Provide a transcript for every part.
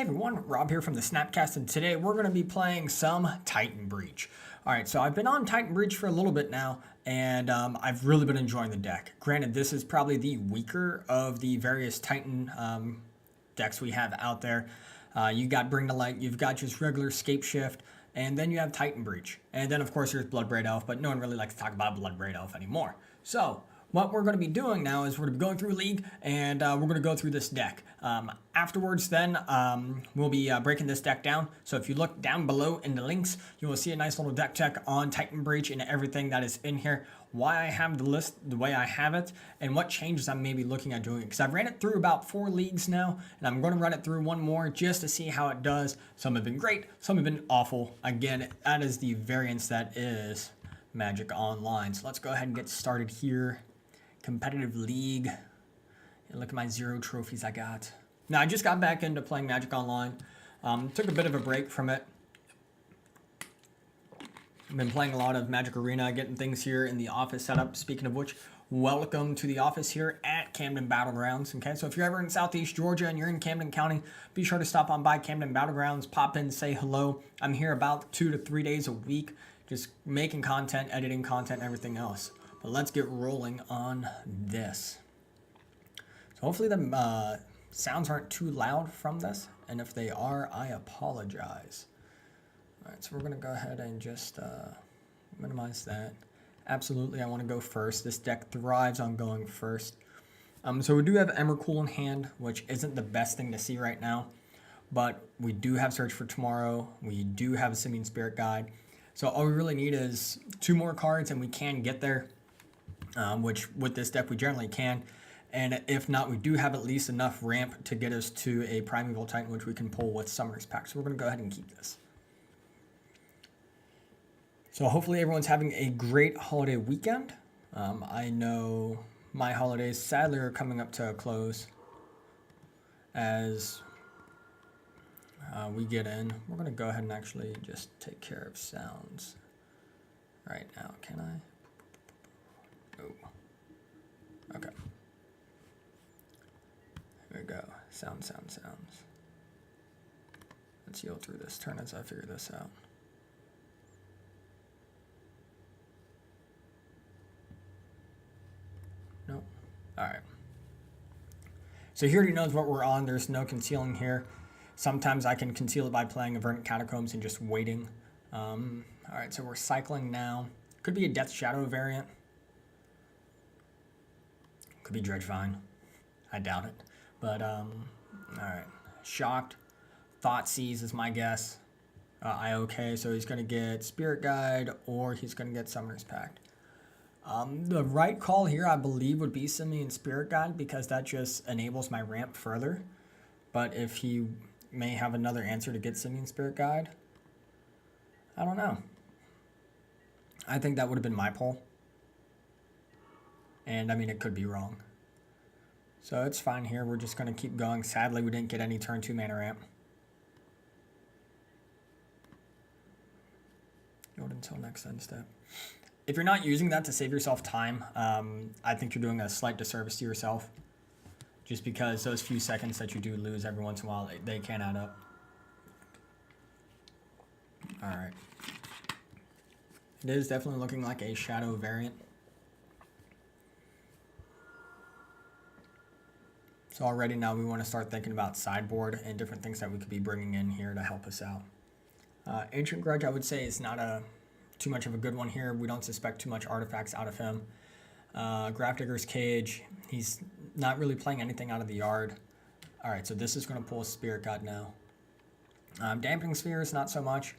Hey everyone, Rob here from the Snapcast, and today we're going to be playing some Titan Breach. Alright, so I've been on Titan Breach for a little bit now, and I've really been enjoying the deck. Granted, this is probably the weaker of the various Titan decks we have out there. You got Bring to Light, you've got just regular Scape Shift, and then you have Titan Breach. And then of course there's Bloodbraid Elf, but no one really likes to talk about Bloodbraid Elf anymore. So, what we're going to be doing now is we're going to be going through League, and we're going to go through this deck. Afterwards then, we'll be breaking this deck down. So if you look down below in the links, you will see a nice little deck check on Titan Breach and everything that is in here, why I have the list the way I have it, and what changes I'm maybe looking at doing. Because I've ran it through about 4 leagues now, and I'm going to run it through one more just to see how it does. Some have been great, some have been awful. Again, that is the variance that is Magic Online. So let's go ahead and get started here. Competitive League. Look at my 0 trophies I got. Now, I just got back into playing Magic Online. Took a bit of a break from it. I've been playing a lot of Magic Arena, getting things here in the office setup. Speaking of which, welcome to the office here at Camden Battlegrounds. Okay, so if you're ever in Southeast Georgia and you're in Camden County, be sure to stop on by Camden Battlegrounds, pop in, say hello. I'm here about 2 to 3 days a week, just making content, editing content, and everything else. But let's get rolling on this. So hopefully the sounds aren't too loud from this, and if they are, I apologize. All right, so we're gonna go ahead and just minimize that. Absolutely, I want to go first. This deck thrives on going first. So we do have Emrakul in hand, which isn't the best thing to see right now, but we do have Search for Tomorrow. We do have a Simian Spirit Guide. So all we really need is 2 more cards, and we can get there. Which with this deck we generally can, and if not, we do have at least enough ramp to get us to a Primeval Titan, which we can pull with Summoner's Pact. So we're going to go ahead and keep this. So hopefully everyone's having a great holiday weekend. I know my holidays sadly are coming up to a close as we get in. We're going to go ahead and actually just take care of sounds right now. Can I? Okay. There we go. Sounds. Let's yield through this turn as I figure this out. Nope. Alright. So he already knows what we're on. There's no concealing here. Sometimes I can conceal it by playing Verdant Catacombs and just waiting. Alright, so we're cycling now. Could be a Death Shadow variant. Could be Dredgevine. I doubt it. But, alright. Shocked. Thoughtseize is my guess. Okay, so he's going to get Spirit Guide or he's going to get Summoner's Pact. The right call here, I believe, would be Simian Spirit Guide because that just enables my ramp further. But if he may have another answer to get Simian Spirit Guide, I don't know. I think that would have been my pull. And, I mean, it could be wrong. So it's fine here. We're just going to keep going. Sadly, we didn't get any turn 2 mana ramp. Yield until next end step. If you're not using that to save yourself time, I think you're doing a slight disservice to yourself. Just because those few seconds that you do lose every once in a while, they can add up. Alright. It is definitely looking like a Shadow variant. So already now we want to start thinking about sideboard and different things that we could be bringing in here to help us out. Ancient Grudge, I would say, is not too much of a good one here. We don't suspect too much artifacts out of him. Grafdigger's Cage, he's not really playing anything out of the yard. Alright, so this is going to pull a Spirit God now. Dampening Spheres, not so much.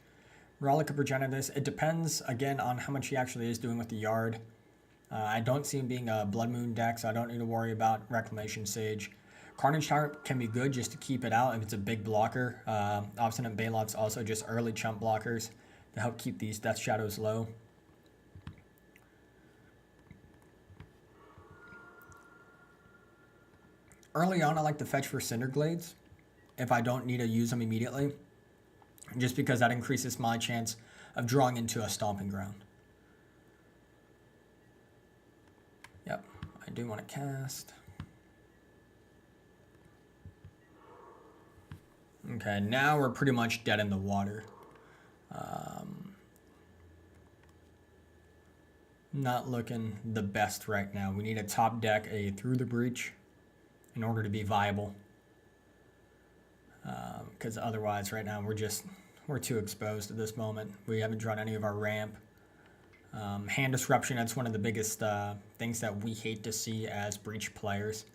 Relic of Progenitus, it depends, again, on how much he actually is doing with the yard. I don't see him being a Blood Moon deck, so I don't need to worry about Reclamation Sage. Carnage Tyrant can be good just to keep it out if it's a big blocker. Obstinate Baloth's also just early chump blockers to help keep these Death Shadows low. Early on, I like to fetch for Cinderglades if I don't need to use them immediately, just because that increases my chance of drawing into a Stomping Ground. Yep, I do want to cast. Okay, now we're pretty much dead in the water. Not looking the best right now. We need to top deck a Through the Breach in order to be viable. Because otherwise right now we're too exposed at this moment. We haven't drawn any of our ramp. Hand disruption, that's one of the biggest things that we hate to see as breach players.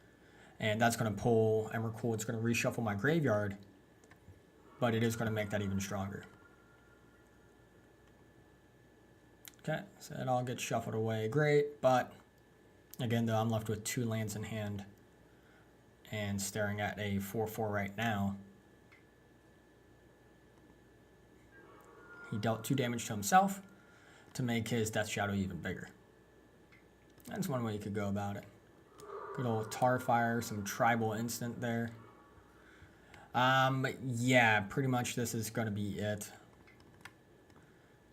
And that's going to pull Emrakul. It's going to reshuffle my graveyard, but it is going to make that even stronger. Okay, so it all gets shuffled away. Great, but again, though, I'm left with 2 lands in hand and staring at a 4/4 right now. He dealt 2 damage to himself to make his Death Shadow even bigger. That's one way you could go about it. Good old Tarfire, some tribal instant there. Yeah, pretty much this is going to be it.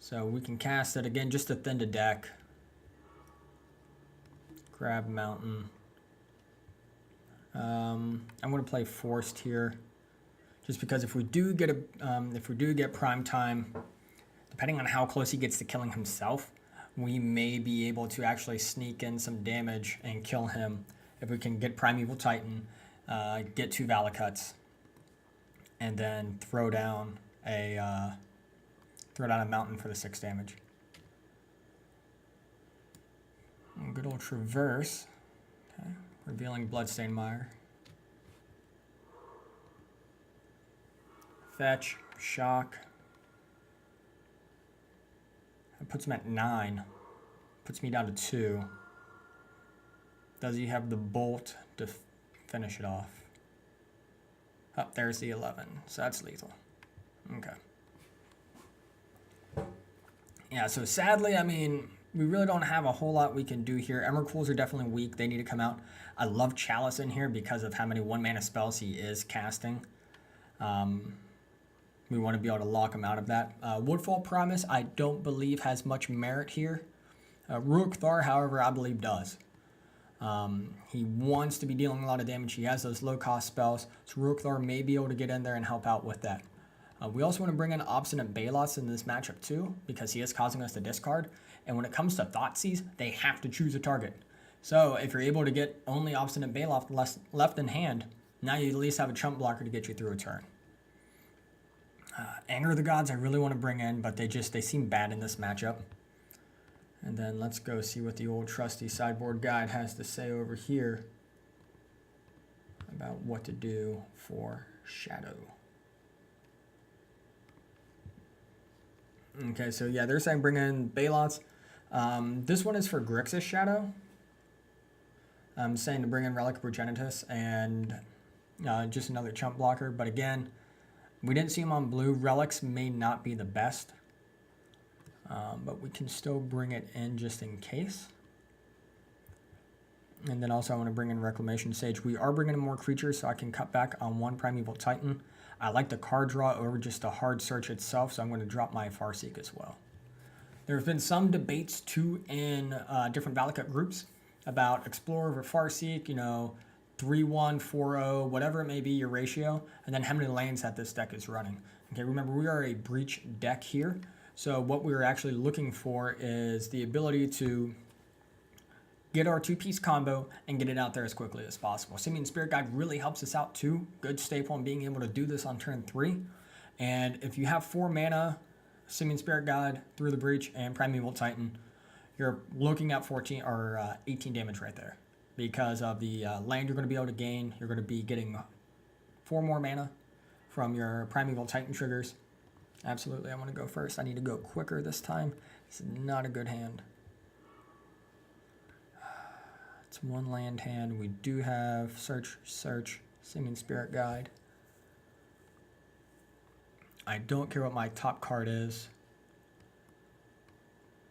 So we can cast it again just to thin the deck. Grab Mountain. I'm going to play Forced here, just because if we do get prime time, depending on how close he gets to killing himself, we may be able to actually sneak in some damage and kill him if we can get Primeval Titan, get 2 Valakuts, and then throw down a Mountain for the 6 damage. And good old Traverse. Okay. Revealing Bloodstained Mire. Fetch, Shock. That puts him at 9. Puts me down to 2. Does he have the Bolt to finish it off? Oh, there's the 11. So that's lethal. Okay. Yeah, so sadly, I mean, we really don't have a whole lot we can do here. Emrakuls are definitely weak. They need to come out. I love Chalice in here because of how many 1-mana spells he is casting. We want to be able to lock him out of that. Woodfall Promise, I don't believe has much merit here. Ruach Thar, however, I believe does. He wants to be dealing a lot of damage. He has those low-cost spells, so Ruach Thar may be able to get in there and help out with that. We also want to bring in Obstinate Balos in this matchup too, because he is causing us to discard. And when it comes to Thoughtseize, they have to choose a target. So if you're able to get only Obstinate Balos left in hand, now you at least have a chump blocker to get you through a turn. Anger of the Gods I really want to bring in, but they seem bad in this matchup. And then let's go see what the old trusty sideboard guide has to say over here about what to do for Shadow. Okay, so yeah, they're saying bring in Balots. This one is for Grixis Shadow. I'm saying to bring in Relic of Progenitus and just another chump blocker. But again, we didn't see him on blue. Relics may not be the best. But we can still bring it in just in case. And then also I want to bring in Reclamation Sage. We are bringing in more creatures, so I can cut back on 1 Primeval Titan. I like the card draw over just a hard search itself, so I'm going to drop my Farseek as well. There have been some debates too in different Valakut groups about Explorer over Farseek, 3-1, 4-0, whatever it may be, your ratio, and then how many lanes that this deck is running. Okay, remember we are a breach deck here, so what we're actually looking for is the ability to get our 2-piece combo and get it out there as quickly as possible. Simian Spirit Guide really helps us out too. Good staple in being able to do this on turn 3. And if you have 4 mana, Simian Spirit Guide, Through the Breach, and Primeval Titan, you're looking at 14 or 18 damage right there. Because of the land you're going to be able to gain, you're going to be getting 4 more mana from your Primeval Titan triggers. Absolutely, I want to go first. I need to go quicker this time. This is not a good hand. It's 1 land hand. We do have Search, Simian Spirit Guide. I don't care what my top card is.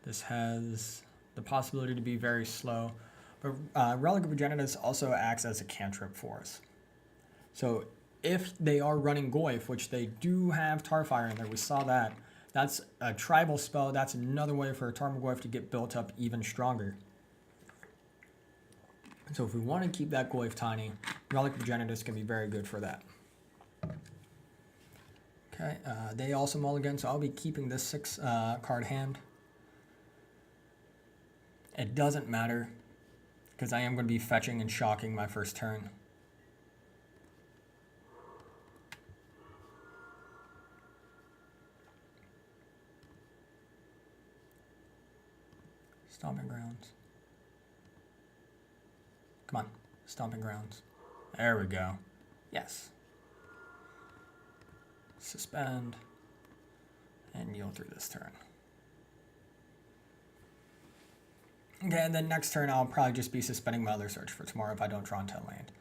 This has the possibility to be very slow. But Relic of Progenitus also acts as a cantrip for us. So if they are running Goyf, which they do have Tarfire in there, we saw that. That's a tribal spell. That's another way for a Tarmogoyf to get built up even stronger. So if we want to keep that Goyf tiny, Relic of Progenitus can be very good for that. Okay, they also mulligan, so I'll be keeping this 6 card hand. It doesn't matter, because I am going to be fetching and shocking my first turn. Stomping Grounds. Come on, Stomping Grounds. There we go. Yes. Suspend. And yield through this turn. Okay, and then next turn I'll probably just be suspending my other search for tomorrow if I don't draw into land.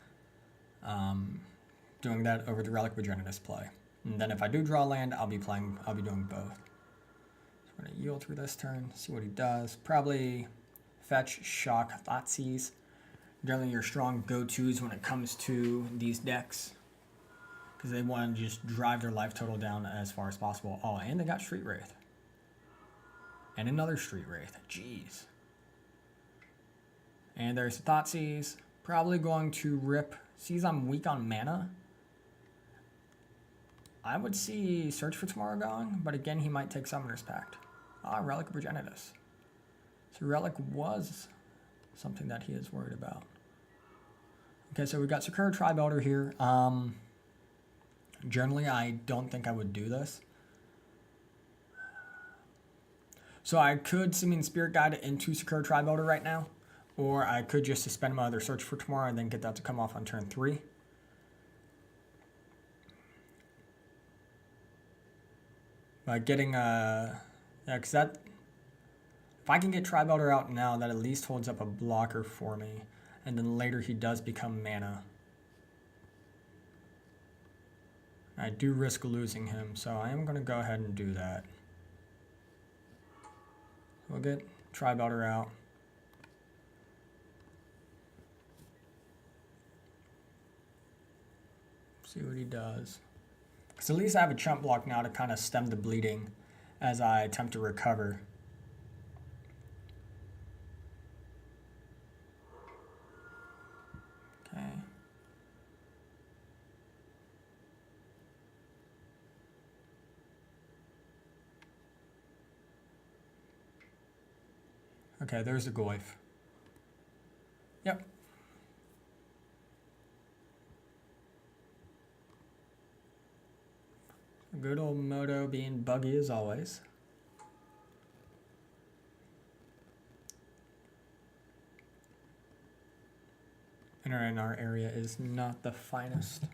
Doing that over the Relic Progenitus play. And then if I do draw land, I'll be doing both. So we're gonna yield through this turn, see what he does. Probably fetch, shock, Thoughtseize. Generally your strong go-tos when it comes to these decks, because they want to just drive their life total down as far as possible. Oh, and they got Street Wraith. And another Street Wraith. Jeez. And there's Thoughtseize. Probably going to rip. Sees I'm weak on mana. I would see Search for Tomorrow going, but again, he might take Summoner's Pact. Ah, Relic of Progenitus. So Relic was something that he is worried about. Okay, so we've got Sakura Tribe Elder here. Generally, I don't think I would do this. So I could Simian Spirit Guide into Sakura Tribe Elder right now, or I could just suspend my other Search for Tomorrow and then get that to come off on turn 3. By getting yeah, because that, if I can get Tribe Elder out now, that at least holds up a blocker for me. And then later he does become mana. I do risk losing him, so I am going to go ahead and do that. We'll get Tribe Elder out. See what he does. Because at least I have a chump block now to kind of stem the bleeding as I attempt to recover. Okay. Okay, there's the Goyf. Yep. Good old Moto being buggy as always. Internet in our area is not the finest.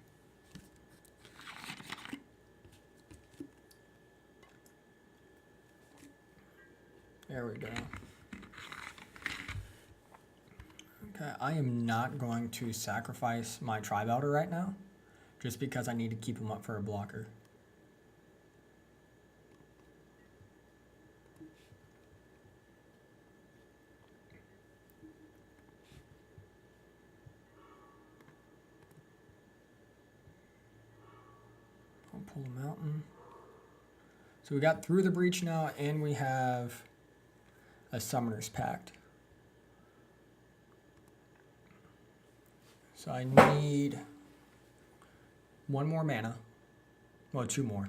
There we go. Okay, I am not going to sacrifice my Tribe Elder right now, just because I need to keep him up for a blocker. I'll pull a mountain. So we got Through the Breach now, and we have a Summoner's Pact. So I need one more mana. Well, 2 more.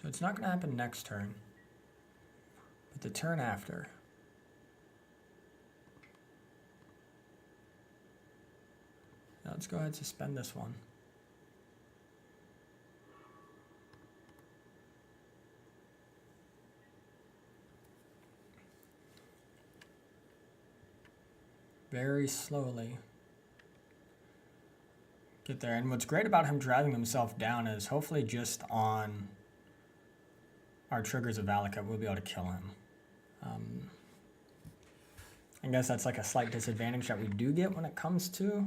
So it's not going to happen next turn, but the turn after. Now let's go ahead and suspend this one. Very slowly get there. And what's great about him driving himself down is hopefully just on our triggers of Valakut, we'll be able to kill him. I guess that's like a slight disadvantage that we do get when it comes to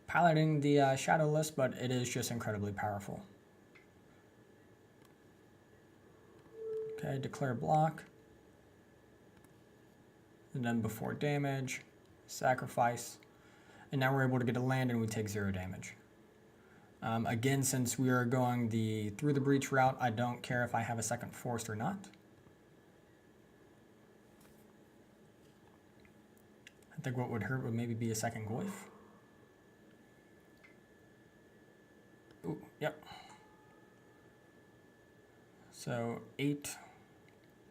piloting the shadow list, but it is just incredibly powerful. Okay, declare block. And then before damage, sacrifice. And now we're able to get a land and we take 0 damage. Again, since we are going the Through the Breach route, I don't care if I have a second Forest or not. I think what would hurt would maybe be a second Goyf. Ooh, yep. So 8.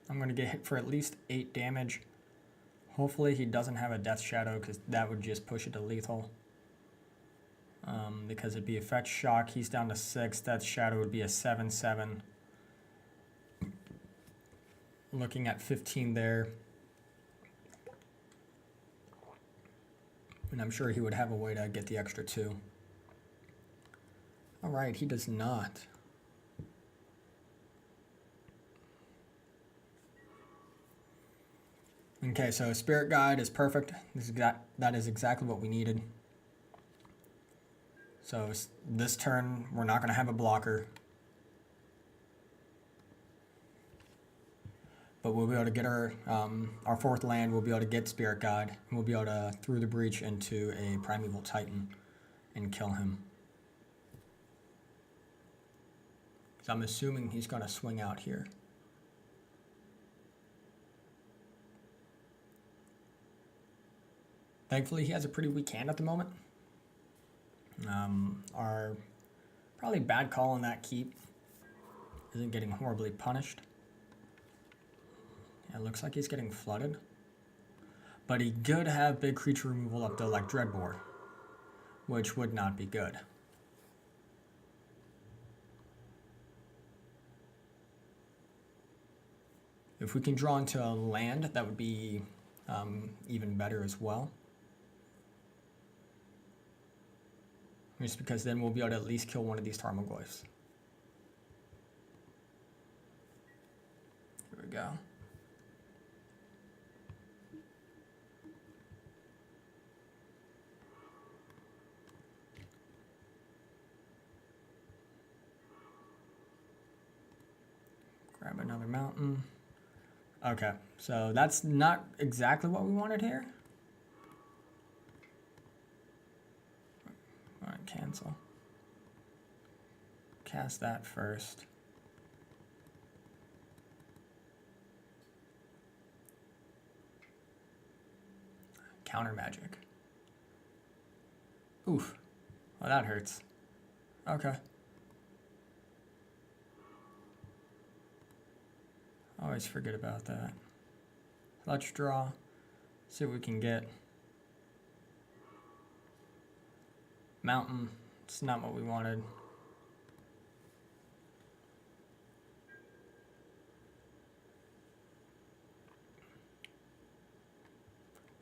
I'm going to get hit for at least 8 damage. Hopefully he doesn't have a Death Shadow, because that would just push it to lethal. Because it'd be Effect Shock. He's down to 6. Death Shadow would be a 7/7. Looking at 15 there. And I'm sure he would have a way to get the extra 2. Alright, he does not. Okay, so Spirit Guide is perfect. That is exactly what we needed. So this turn, we're not going to have a blocker. But we'll be able to get our 4th land, we'll be able to get Spirit Guide, and we'll be able to through the breach into a Primeval Titan and kill him. So I'm assuming he's going to swing out here. Thankfully, he has a pretty weak hand at the moment. Our probably bad call on that keep isn't getting horribly punished. Yeah, it looks like he's getting flooded. But he could have big creature removal up to like Dreadbore, which would not be good. If we can draw into a land, that would be even better as well. Just because then we'll be able to at least kill one of these Tarmogoyfs. Here we go. Grab another mountain. Okay, so that's not exactly what we wanted here. All right, cancel. Cast that first. Counter magic. Oof. Well, that hurts. Okay. Always forget about that. Let's draw. See what we can get. Mountain. It's not what we wanted.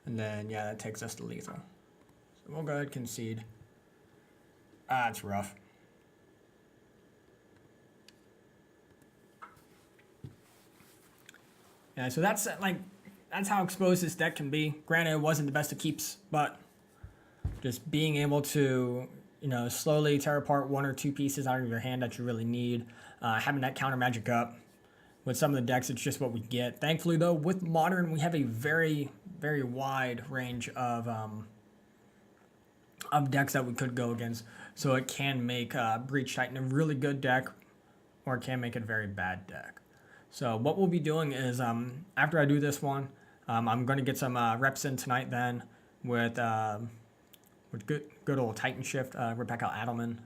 And then, yeah, that takes us to lethal. So we'll go ahead and concede. Ah, it's rough. Yeah, so that's how exposed this deck can be. Granted, it wasn't the best of keeps, but just being able to, slowly tear apart 1 or 2 pieces out of your hand that you really need, having that counter magic up. With some of the decks, it's just what we get. Thankfully, though, with Modern, we have a very, very wide range of decks that we could go against. So it can make Breach Titan a really good deck, or it can make it a very bad deck. So what we'll be doing is, after I do this one, I'm going to get some reps in tonight then with good old Titan Shift. Rebecca Adelman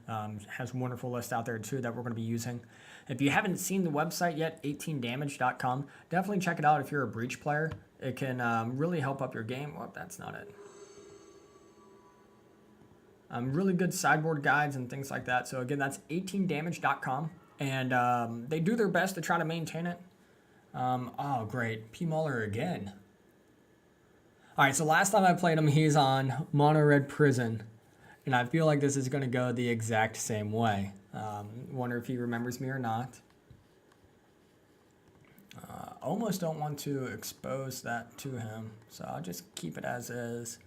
has a wonderful list out there too that we're going to be using. If you haven't seen the website yet, 18damage.com, definitely check it out if you're a Breach player. It can really help up your game. Well, that's not it. Really good sideboard guides and things like that. So again, that's 18damage.com. And they do their best to try to maintain it. Oh, great. P. Muller again. All right, so last time I played him, he's on Mono Red Prison. And I feel like this is going to go the exact same way. Wonder if he remembers me or not. Almost don't want to expose that to him. So I'll just keep it as is.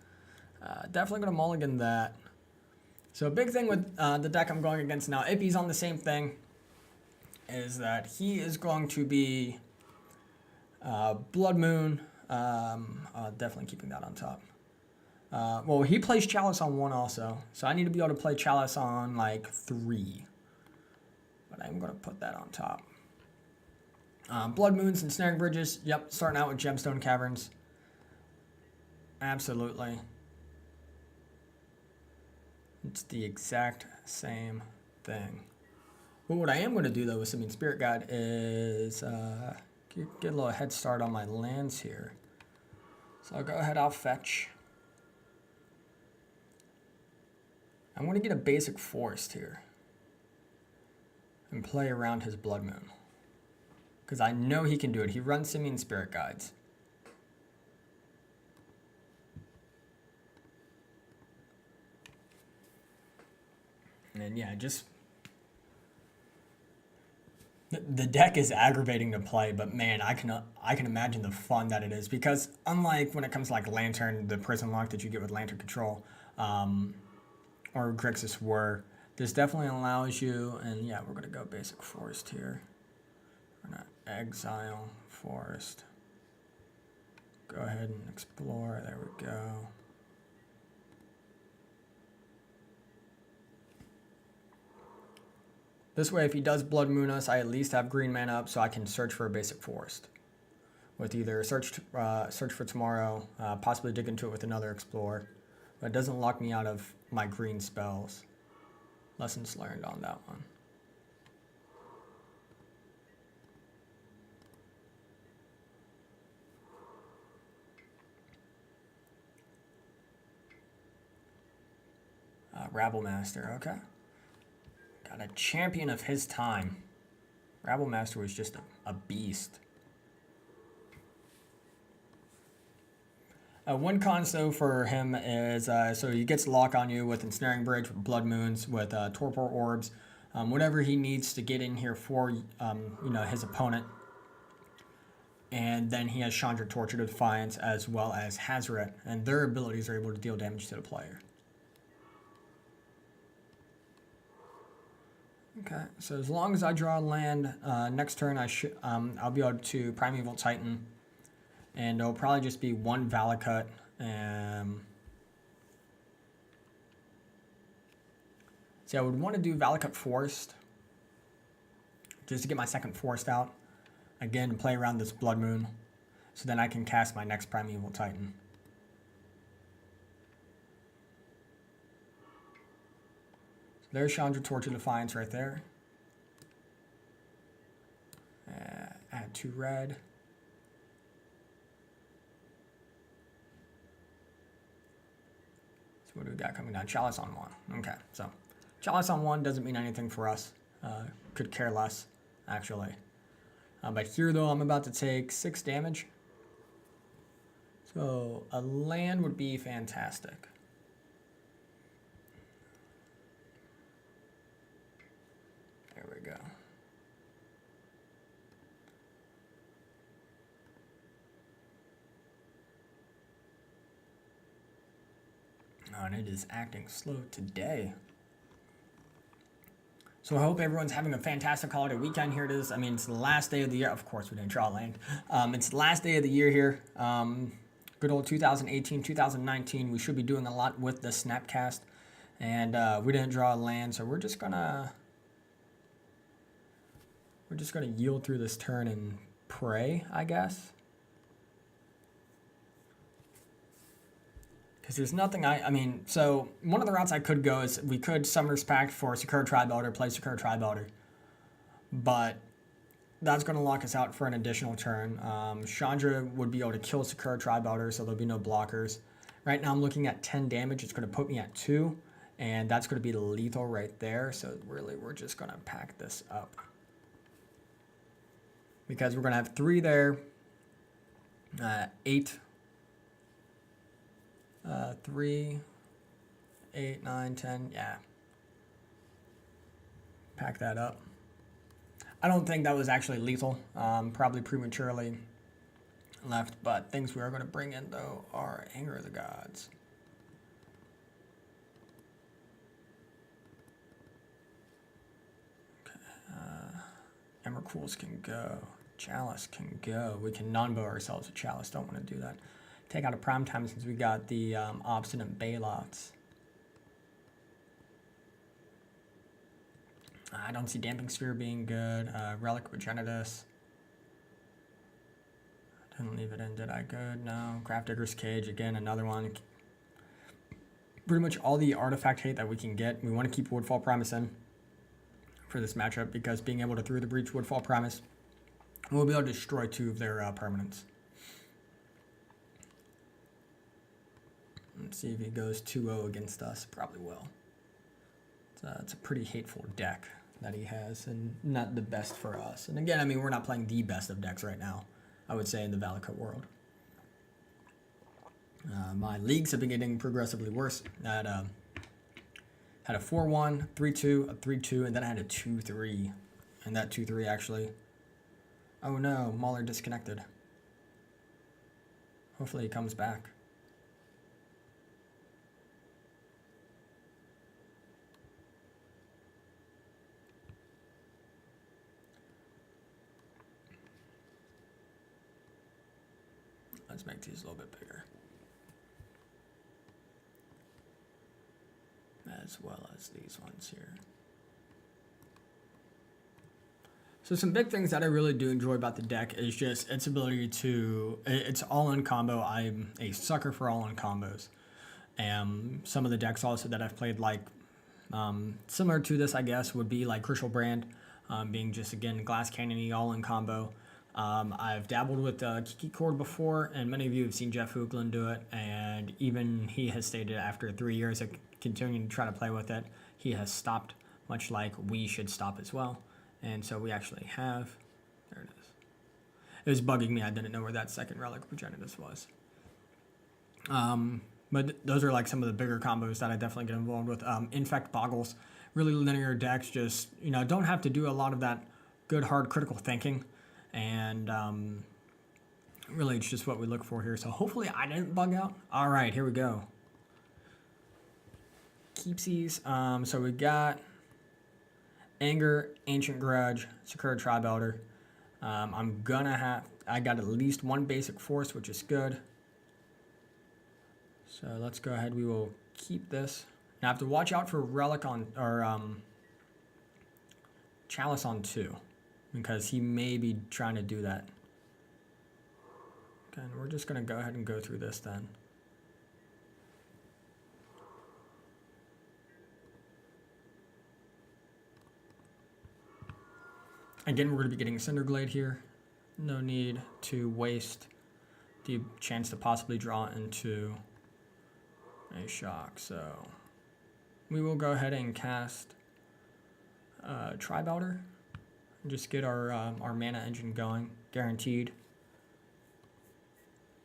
Definitely going to mulligan that. So a big thing with the deck I'm going against now, if he's on the same thing, is that he is going to be Blood Moon. Definitely keeping that on top. Well, he plays Chalice on 1 also, so I need to be able to play Chalice on like 3. But I'm going to put that on top. Blood Moons and Snaring Bridges. Yep, starting out with Gemstone Caverns. Absolutely. It's the exact same thing. But what I am going to do though with Simian Spirit Guide is get a little head start on my lands here. So I'll go ahead, I'll fetch. I'm going to get a basic forest here and play around his Blood Moon. Because I know he can do it. He runs Simian Spirit Guides. And yeah, just... The deck is aggravating to play, but man, I can imagine the fun that it is. Because unlike when it comes to like Lantern, the prison lock that you get with Lantern Control, or Grixis War, this definitely allows you, and yeah, we're going to go basic forest here. We're going to exile forest. Go ahead and explore, there we go. This way, if he does Blood Moon us, I at least have green mana up so I can search for a basic forest. With either search for tomorrow, possibly dig into it with another Explorer. But it doesn't lock me out of my green spells. Lessons learned on that one. Rabble Master, okay. Got a champion of his time. Rabble Master was just a beast. One con though for him is so he gets lock on you with Ensnaring Bridge, with Blood Moons, with Torpor Orbs, whatever he needs to get in here for his opponent. And then he has Chandra, Torture, Defiance, as well as Hazoret, and their abilities are able to deal damage to the player. Okay, so as long as I draw land, next turn I'll be able to Primeval Titan. And it'll probably just be one Valakut. See, I would want to do Valakut Forest. Just to get my second Forest out. Again, play around this Blood Moon. So then I can cast my next Primeval Titan. So there's Chandra, Torture, Defiance right there. Add 2 red. What do we got coming down? Chalice on 1. Okay, so Chalice on 1 doesn't mean anything for us. Could care less, actually. But here, though, I'm about to take 6 damage. So a land would be fantastic. There we go. Oh, and it is acting slow today. So I hope everyone's having a fantastic holiday weekend. Here it is. I mean, it's the last day of the year. Of course, we didn't draw land. It's the last day of the year here. Good old 2018, 2019. We should be doing a lot with the Snapcast. And we didn't draw a land, so we're just gonna yield through this turn and pray, I guess. Because there's nothing I mean, so one of the routes I could go is we could Summoner's Pact for Sakura Tribe Elder, play Sakura Tribe Elder. But that's going to lock us out for an additional turn. Chandra would be able to kill Sakura Tribe Elder, so there'll be no blockers. Right now I'm looking at 10 damage. It's going to put me at 2, and that's going to be lethal right there. So really, we're just going to pack this up. Because we're going to have 3 there, 8... 3, 8, 9, 10, yeah. Pack that up. I don't think that was actually lethal. Probably prematurely left, but things we are going to bring in, though, are Anger of the Gods. Okay. Emrakul's can go. Chalice can go. We can non-bow ourselves with Chalice. Don't want to do that. Take out a Primetime since we got the Obstinate Bailouts. I don't see Damping Sphere being good. Relic Regenitus. Didn't leave it in, did I? Good, no. Grafdigger's Cage, again, another one. Pretty much all the artifact hate that we can get. We want to keep Woodfall Primus in for this matchup because being able to through the breach Woodfall Primus, we'll be able to destroy 2 of their permanents. Let's see if he goes 2-0 against us. Probably will. It's a pretty hateful deck that he has, and not the best for us. And again, I mean, we're not playing the best of decks right now, I would say, in the Valakut world. My leagues have been getting progressively worse. Had a 4-1, 3-2, a 3-2, and then I had a 2-3. And that 2-3 actually... Oh no, Mauler disconnected. Hopefully he comes back. Let's make these a little bit bigger. As well as these ones here. So some big things that I really do enjoy about the deck is just its ability to, it's all-in combo. I'm a sucker for all-in combos. And some of the decks also that I've played, like, similar to this, I guess, would be like Crucial Brand, being just, again, Glass Cannon-y all-in combo. I've dabbled with Kiki Cord before, and many of you have seen Jeff Hoogland do it, and even he has stated after 3 years of continuing to try to play with it, he has stopped, much like we should stop as well. And so we actually have, there it is. It was bugging me, I didn't know where that second Relic Progenitus was. But those are like some of the bigger combos that I definitely get involved with. Infect Boggles, really linear decks, just, you know, don't have to do a lot of that good, hard, critical thinking. And really, it's just what we look for here. So hopefully I didn't bug out. All right, here we go. Keepsies. So we got Anger, Ancient Grudge, Sakura Tribe Elder. I got at least 1 basic force, which is good. So let's go ahead. We will keep this. Now I have to watch out for Relic on, or Chalice on 2. Because he may be trying to do that. Okay, and we're just going to go ahead and go through this then. Again, we're going to be getting Cinderglade here. No need to waste the chance to possibly draw into a shock. So we will go ahead and cast Tribe Elder. Just get our mana engine going, guaranteed.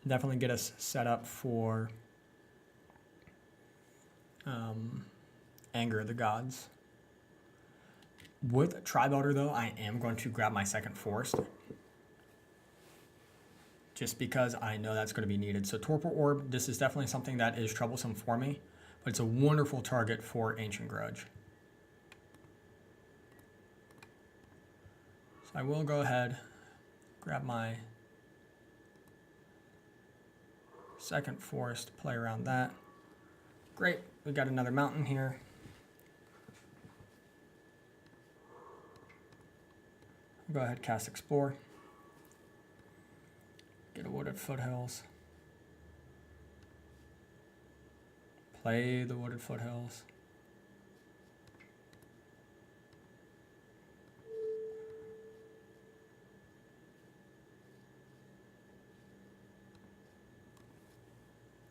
Definitely get us set up for Anger of the Gods. With Tribe Elder, though, I am going to grab my second Forest. Just because I know that's going to be needed. So Torpor Orb, this is definitely something that is troublesome for me, but it's a wonderful target for Ancient Grudge. So I will go ahead, grab my second Forest, play around that. Great, we got another mountain here. Go ahead, cast Explore. Get a Wooded Foothills. Play the Wooded Foothills.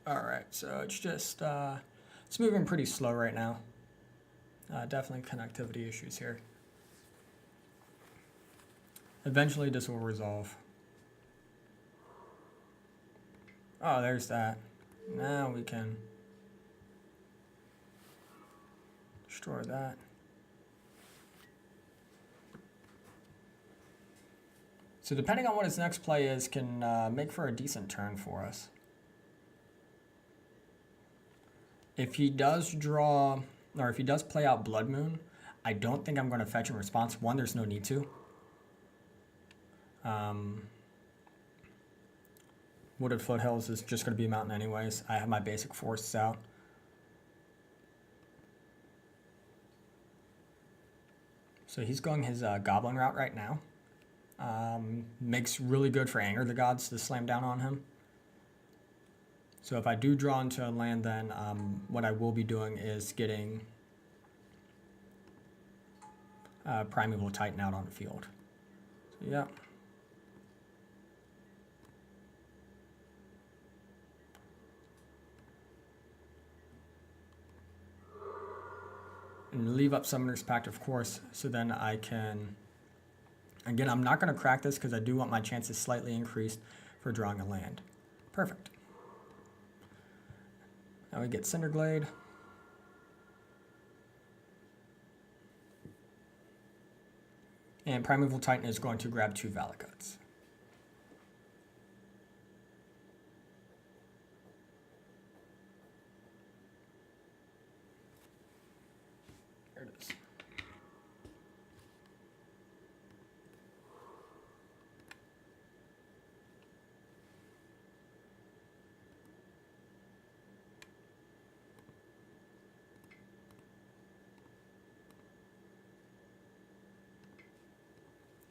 All right, so it's just, it's moving pretty slow right now. Definitely connectivity issues here. Eventually this will resolve. Oh, there's that. Now we can destroy that. So depending on what his next play is, can make for a decent turn for us. If he does draw, or if he does play out Blood Moon, I don't think I'm going to fetch in response. One, there's no need to. Wooded Foothills is just going to be a mountain anyways. I have my basic forests out. So he's going his Goblin route right now. makes really good for Anger the Gods to slam down on him. So if I do draw into a land, then what I will be doing is getting Primeval Titan out on the field. So yeah. And leave up Summoner's Pact, of course, so then I can... Again, I'm not going to crack this because I do want my chances slightly increased for drawing a land. Perfect. Now we get Cinderglade. And Primeval Titan is going to grab 2 Valakuts. There it is.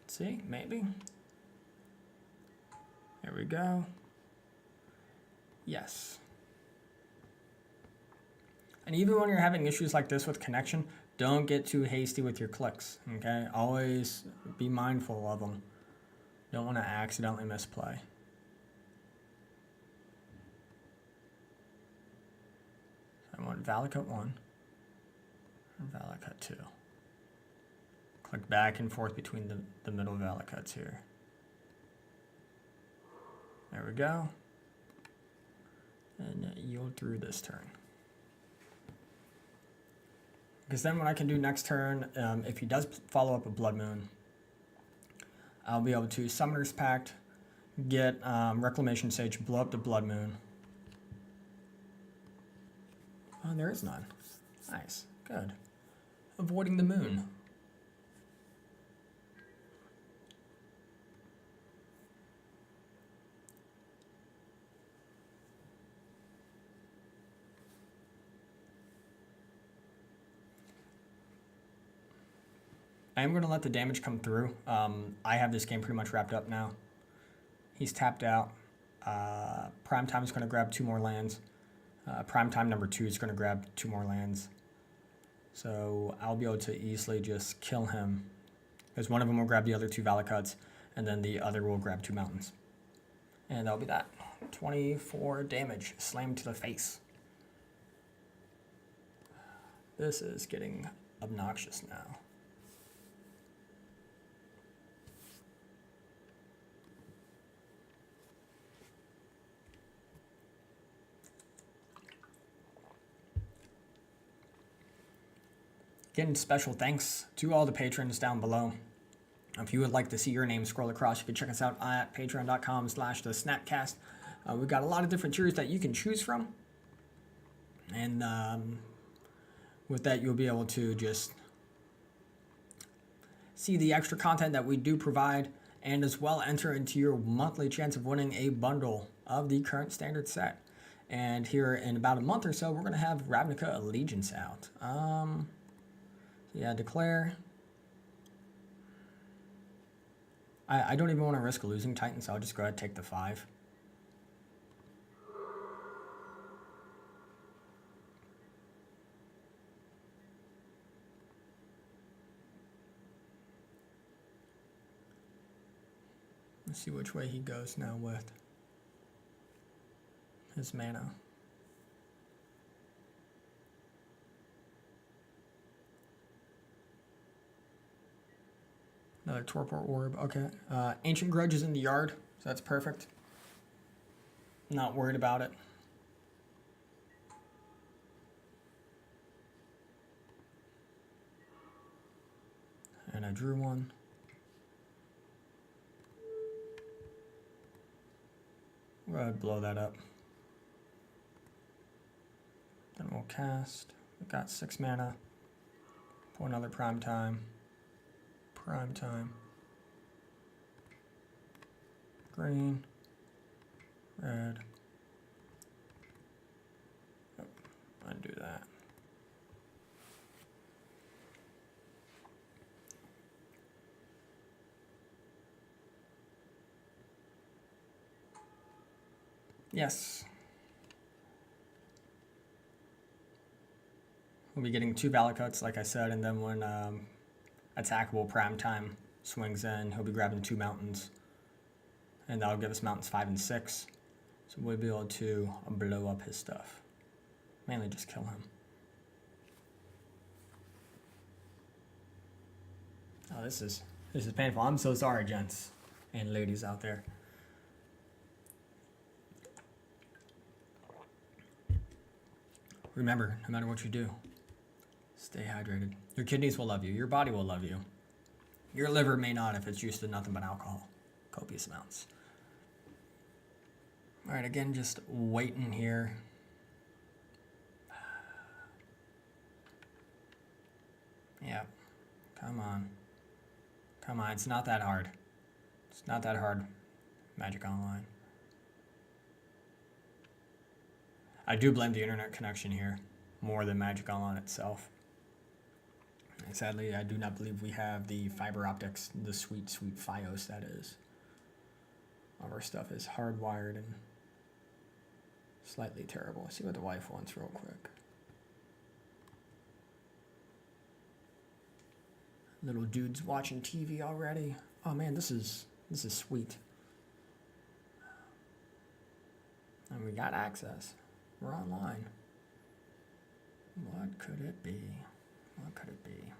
See, maybe. There we go. Yes. And even when you're having issues like this with connection, don't get too hasty with your clicks, okay? Always be mindful of them. Don't want to accidentally misplay. I want Valakut 1 and Valakut 2. Click back and forth between the middle Valakuts here. There we go. And yield through this turn. Because then what I can do next turn, if he does follow up a Blood Moon, I'll be able to Summoner's Pact, get Reclamation Sage, blow up the Blood Moon. Oh, there is none. Nice. Good. Avoiding the moon. I am going to let the damage come through. I have this game pretty much wrapped up now. He's tapped out. Prime Time is going to grab 2 more lands. Prime Time number 2 is going to grab 2 more lands. So I'll be able to easily just kill him. Because one of them will grab the other 2 Valakuts, and then the other will grab 2 mountains. And that'll be that. 24 damage slammed to the face. This is getting obnoxious now. Again, special thanks to all the patrons down below. If you would like to see your name scroll across, you can check us out at patreon.com/thesnapcast. We've got a lot of different tiers that you can choose from. And with that, you'll be able to just see the extra content that we do provide, and as well enter into your monthly chance of winning a bundle of the current standard set. And here in about a month or so, we're going to have Ravnica Allegiance out. Yeah, declare. I don't even want to risk losing Titan, so I'll just go ahead and take the 5. Let's see which way he goes now with his mana. Another Torpor Orb, okay. Ancient Grudge is in the yard, so that's perfect. Not worried about it. And I drew one. Go ahead and blow that up. Then we'll cast. We've got 6 mana. Pull another Prime Time. Prime Time. Green. Red. Oh, undo that. Yes. We'll be getting 2 Valakuts, like I said, and then when attackable prime time swings in, he'll be grabbing 2 mountains. And that'll give us mountains 5 and 6. So we'll be able to blow up his stuff. Mainly just kill him. Oh, this is painful. I'm so sorry, gents and ladies out there. Remember, no matter what you do, stay hydrated. Your kidneys will love you. Your body will love you. Your liver may not if it's used to nothing but alcohol. Copious amounts. All right, again, just waiting here. Yeah, come on. Come on, it's not that hard. It's not that hard, Magic Online. I do blame the internet connection here more than Magic Online itself. And sadly, I do not believe we have the fiber optics, the sweet, sweet Fios that is. All of our stuff is hardwired and slightly terrible. Let's see what the wife wants real quick. Little dude's watching TV already. Oh man, this is sweet. And we got access. We're online. What could it be? What could it be?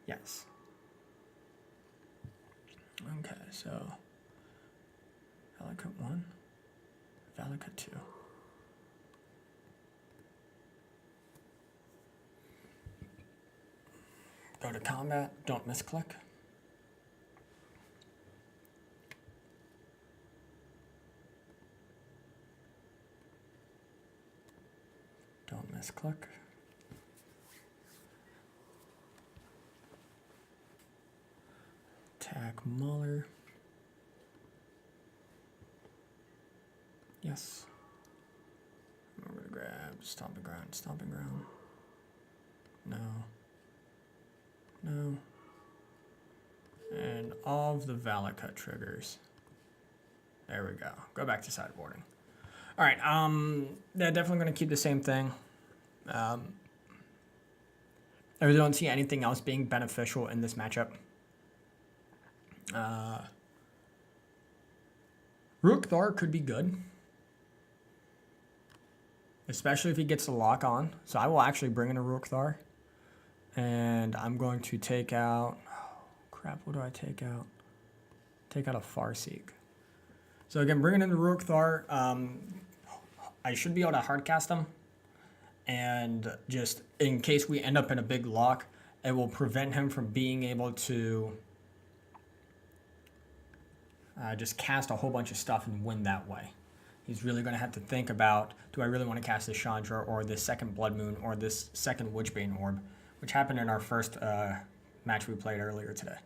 Yes. Okay, so Valakut 1, Valakut 2. Go to combat, don't misclick. Don't misclick. Attack Muller. Yes. Remember to grab stomping ground, stomping ground. No. No. And all of the Valakut triggers. There we go. Go back to sideboarding. All right. They're definitely going to keep the same thing. I really don't see anything else being beneficial in this matchup. Rook Thor could be good. Especially if he gets the lock on. So I will actually bring in a Rook Thor. And I'm going to take out... Oh, crap, what do I take out? Take out a Farseek. So again, bringing in the Rook Thor, I should be able to hardcast him. And just in case we end up in a big lock, it will prevent him from being able to just cast a whole bunch of stuff and win that way. He's really going to have to think about, do I really want to cast this Chandra or this second Blood Moon or this second Witchbane Orb, which happened in our first match we played earlier today.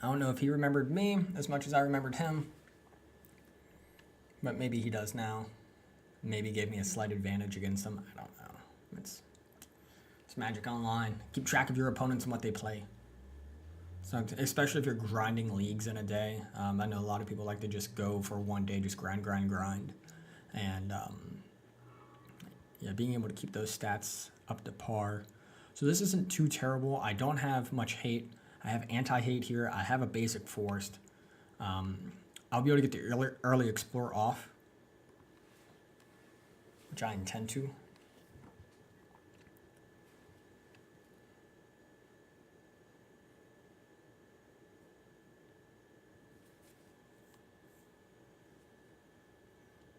I don't know if he remembered me as much as I remembered him, but maybe he does now. Maybe gave me a slight advantage against him. I don't know. It's Magic Online. Keep track of your opponents and what they play. So, especially if you're grinding leagues in a day. I know a lot of people like to just go for one day, just grind. And yeah, being able to keep those stats up to par. So this isn't too terrible. I don't have much hate. I have anti-hate here. I have a basic forest. I'll be able to get the early explore off, which I intend to.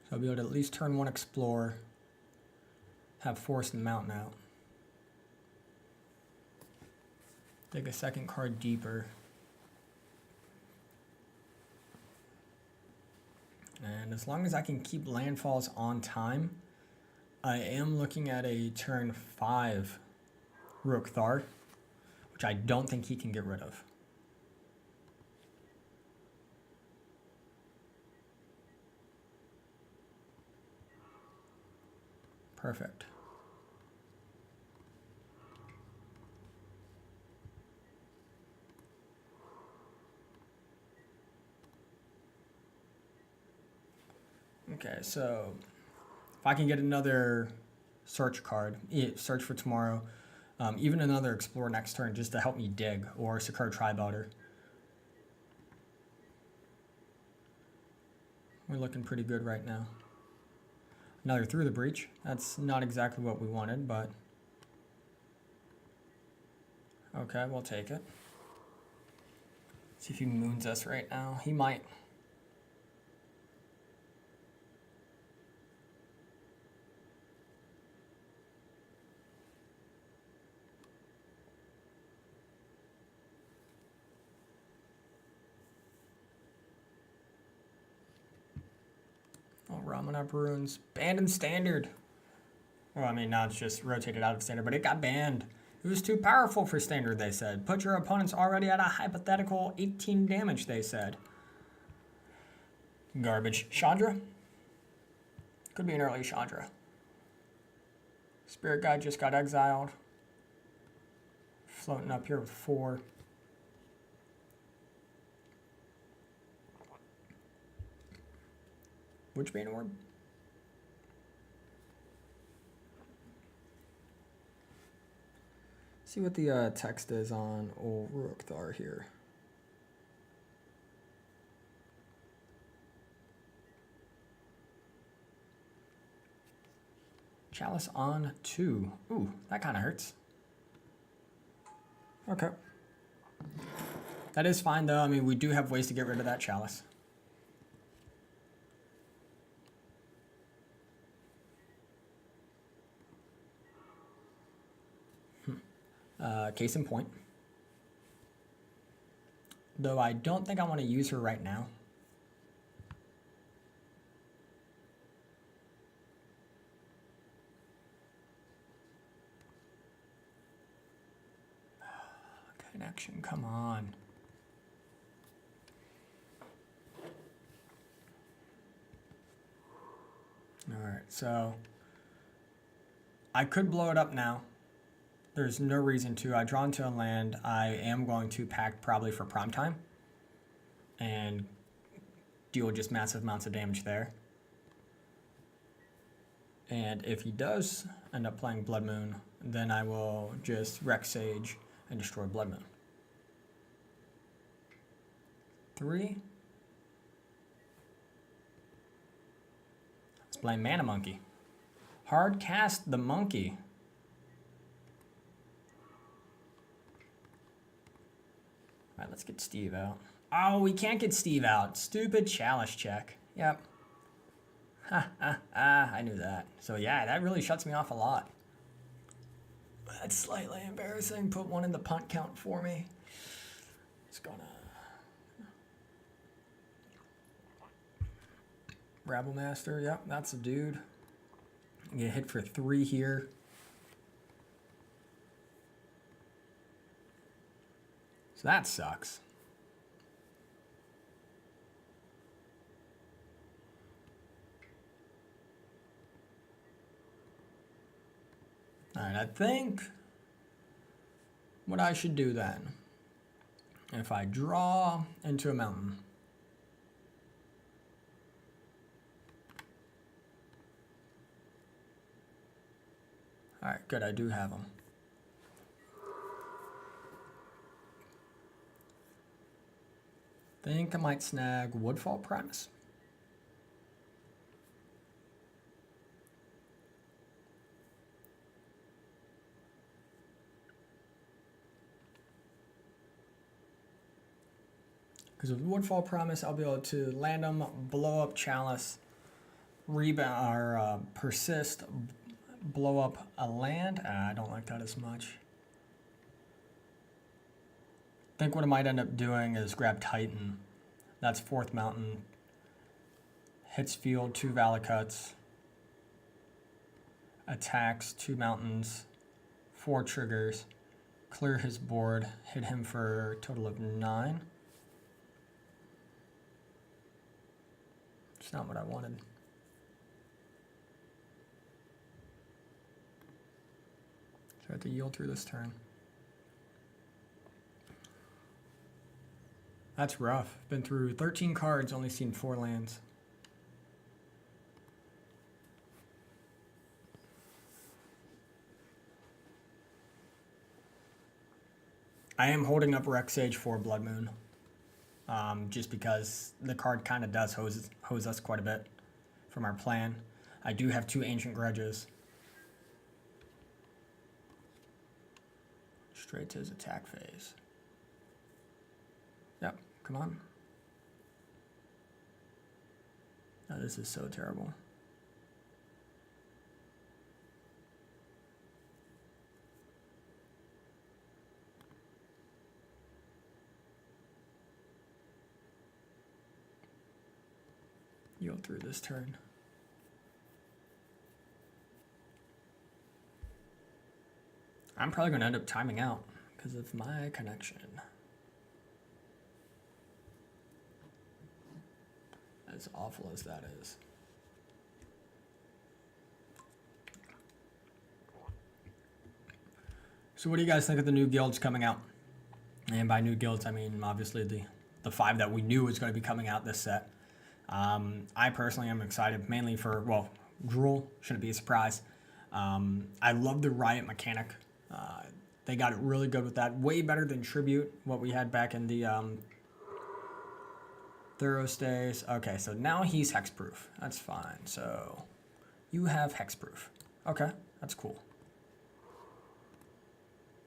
So I'll be able to at least turn one Explorer, have Forest and Mountain out. Take a second card deeper. And as long as I can keep landfalls on time, I am looking at a turn 5 Rook Thar, which I don't think he can get rid of. Perfect. Okay, so if I can get another search card, search for tomorrow, even another explore next turn just to help me dig, or secure tri-builder. We're looking pretty good right now. Another through the breach. That's not exactly what we wanted, but okay, we'll take it. See if he moons us right now. He might. Oh, ramen up runes. Banned in standard. Well, I mean, now it's just rotated out of standard, but it got banned. It was too powerful for standard, they said. Put your opponents already at a hypothetical 18 damage, they said. Garbage. Chandra? Could be an early Chandra. Spirit Guide just got exiled. Floating up here with 4. Which Bane Orb? See what the text is on old Urukthar here. Chalice on 2. Ooh, that kind of hurts. Okay. That is fine though. I mean, we do have ways to get rid of that chalice. Case in point. Though I don't think I want to use her right now. Connection, come on. All right, so I could blow it up now. There's no reason to. I draw into a land. I am going to pack probably for prime time and deal just massive amounts of damage there. And if he does end up playing Blood Moon, then I will just wreck Sage and destroy Blood Moon. 3. Let's play Mana Monkey. Hard cast the monkey. All right, let's get Steve out. Oh, we can't get Steve out. Stupid chalice check. Yep. I knew that. So yeah, that really shuts me off a lot. That's slightly embarrassing. Put 1 in the punt count for me. It's gonna... Rabble Master, yep, that's a dude. Get hit for 3 here. So that sucks. All right, I think what I should do then, if I draw into a mountain, all right, good, I do have them. Think I might snag Woodfall Primus. Because with Woodfall Promise, I'll be able to land them, blow up Chalice, rebound or persist, blow up a land. I don't like that as much. I think what I might end up doing is grab Titan. That's 4th mountain. Hits field, 2 Valakuts. Attacks, 2 mountains, 4 triggers. Clear his board, hit him for a total of 9. It's not what I wanted. have to yield through this turn. That's rough. Been through 13 cards, only seen 4 lands. I am holding up Rex Sage for Blood Moon. Just because the card kind of does hose us quite a bit from our plan. I do have 2 Ancient Grudges. Straight to his attack phase. Yep, come on. Oh, this is so terrible. Yield through this turn. I'm probably going to end up timing out because of my connection. As awful as that is. So what do you guys think of the new guilds coming out? And by new guilds, I mean obviously the 5 that we knew was going to be coming out this set. I personally am excited, mainly for, well, Drool, shouldn't be a surprise. I love the Riot mechanic. They got it really good with that. Way better than Tribute, what we had back in the Thorough Stays. Okay, so now he's hexproof. That's fine. So you have hexproof. Okay, that's cool.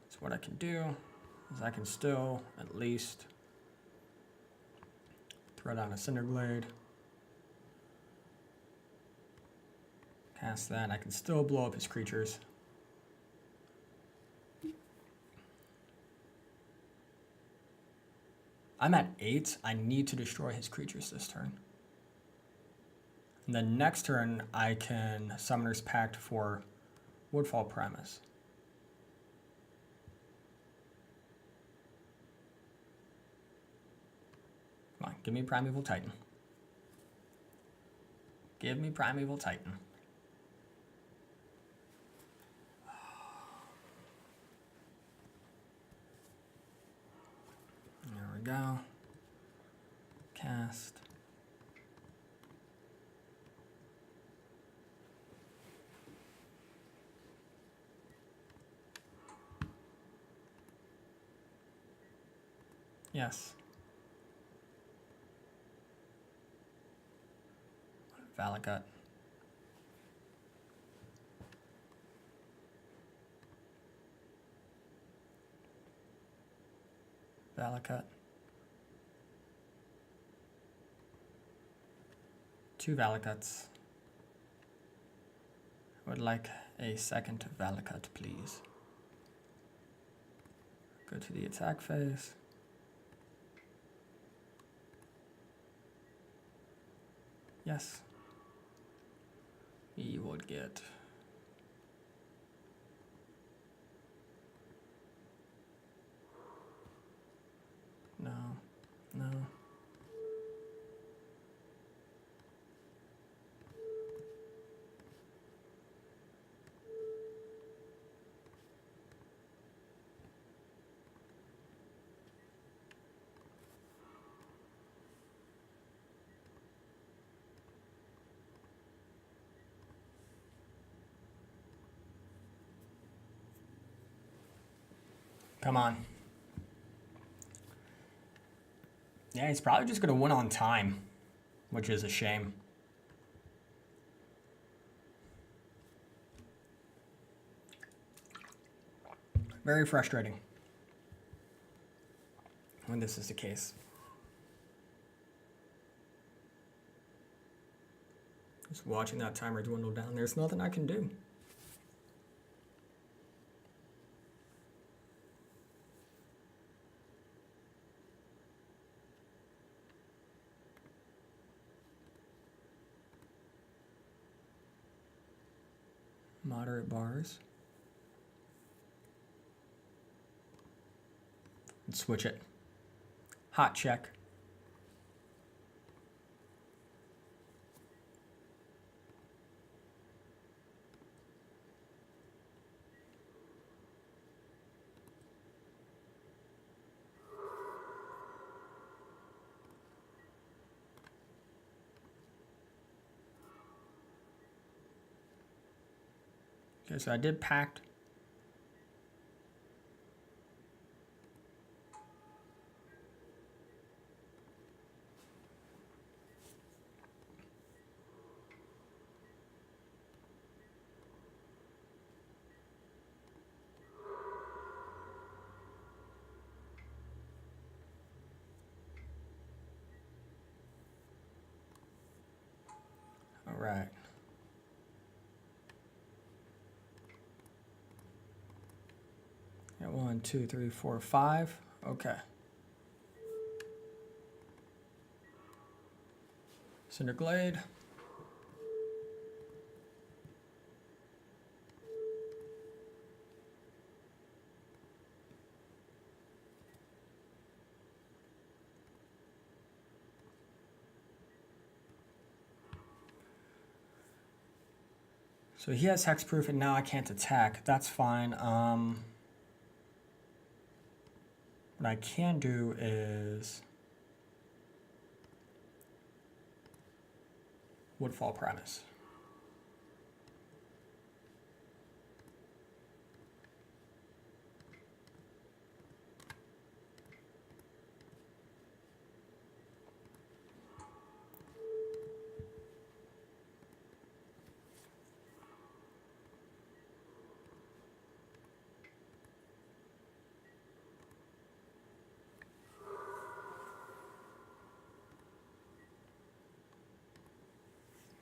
So what I can do is I can still at least throw down a Cinderglade. Cast that. I can still blow up his creatures. I'm at 8. I need to destroy his creatures this turn. And then next turn, I can Summoner's Pact for Woodfall Primus. Come on, give me Primeval Titan. Give me Primeval Titan. There we go. Cast. Yes. Valacut. Valacut. 2 Valacuts. Would like a second Valacut, please. Go to the attack phase. Yes. We would get no. Come on. Yeah, he's probably just going to win on time, which is a shame. Very frustrating when this is the case. Just watching that timer dwindle down, there's nothing I can do. Moderate bars. And switch it. Hot check. Okay, so I did Pact. All right. Yeah, 1, 2, 3, 4, 5. Okay. Cinder Glade. So he has hexproof, and now I can't attack. That's fine. What I can do is Woodfall Primus.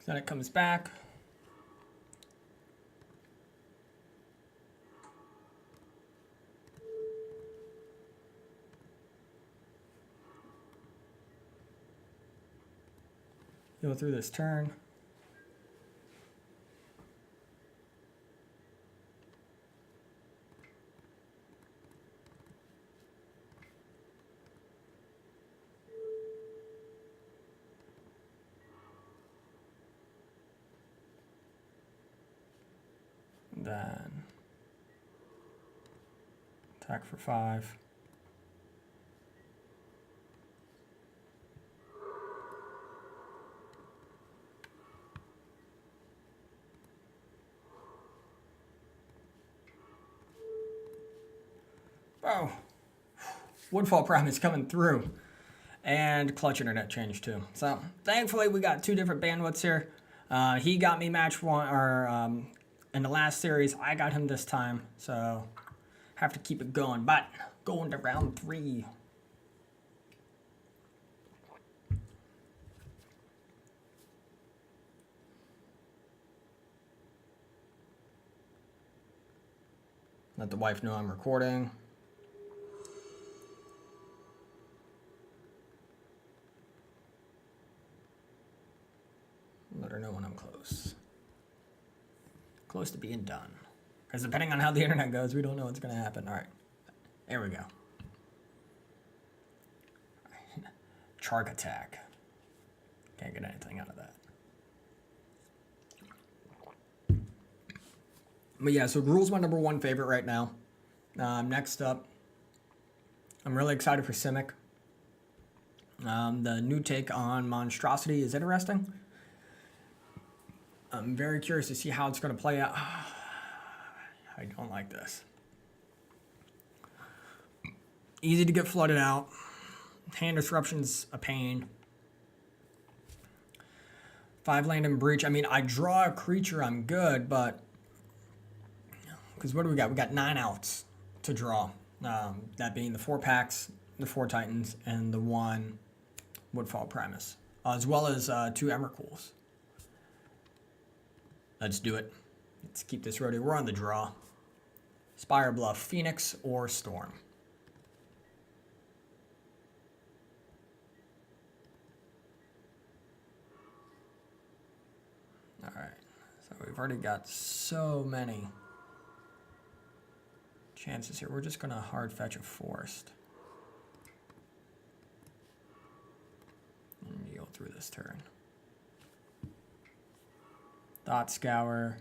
Then it comes back. Go through this turn. Then attack for 5. Oh, Woodfall Primus coming through. And clutch internet change too. So thankfully we got 2 different bandwidths here. He got me match 1, or in the last series, I got him this time. So have to keep it going. But going to round 3. Let the wife know I'm recording. Let her know when I'm close. Close to being done. Because depending on how the internet goes, we don't know what's going to happen. All right. There we go. Chark attack. Can't get anything out of that. But yeah, so Gruul's my number 1 favorite right now. Next up, I'm really excited for Simic. The new take on Monstrosity is interesting. I'm very curious to see how it's going to play out. I don't like this. Easy to get flooded out. Hand disruption's a pain. 5 land and breach. I mean, I draw a creature, I'm good, but because what do we got? We got 9 outs to draw. That being the 4 packs, the 4 Titans, and the 1 Woodfall Primus, as well as 2 Emrakuls. Let's do it. Let's keep this ready. We're on the draw. Spire Bluff, Phoenix, or Storm. All right. So we've already got so many chances here. We're just going to hard fetch a forest. And go through this turn. Thought Scour.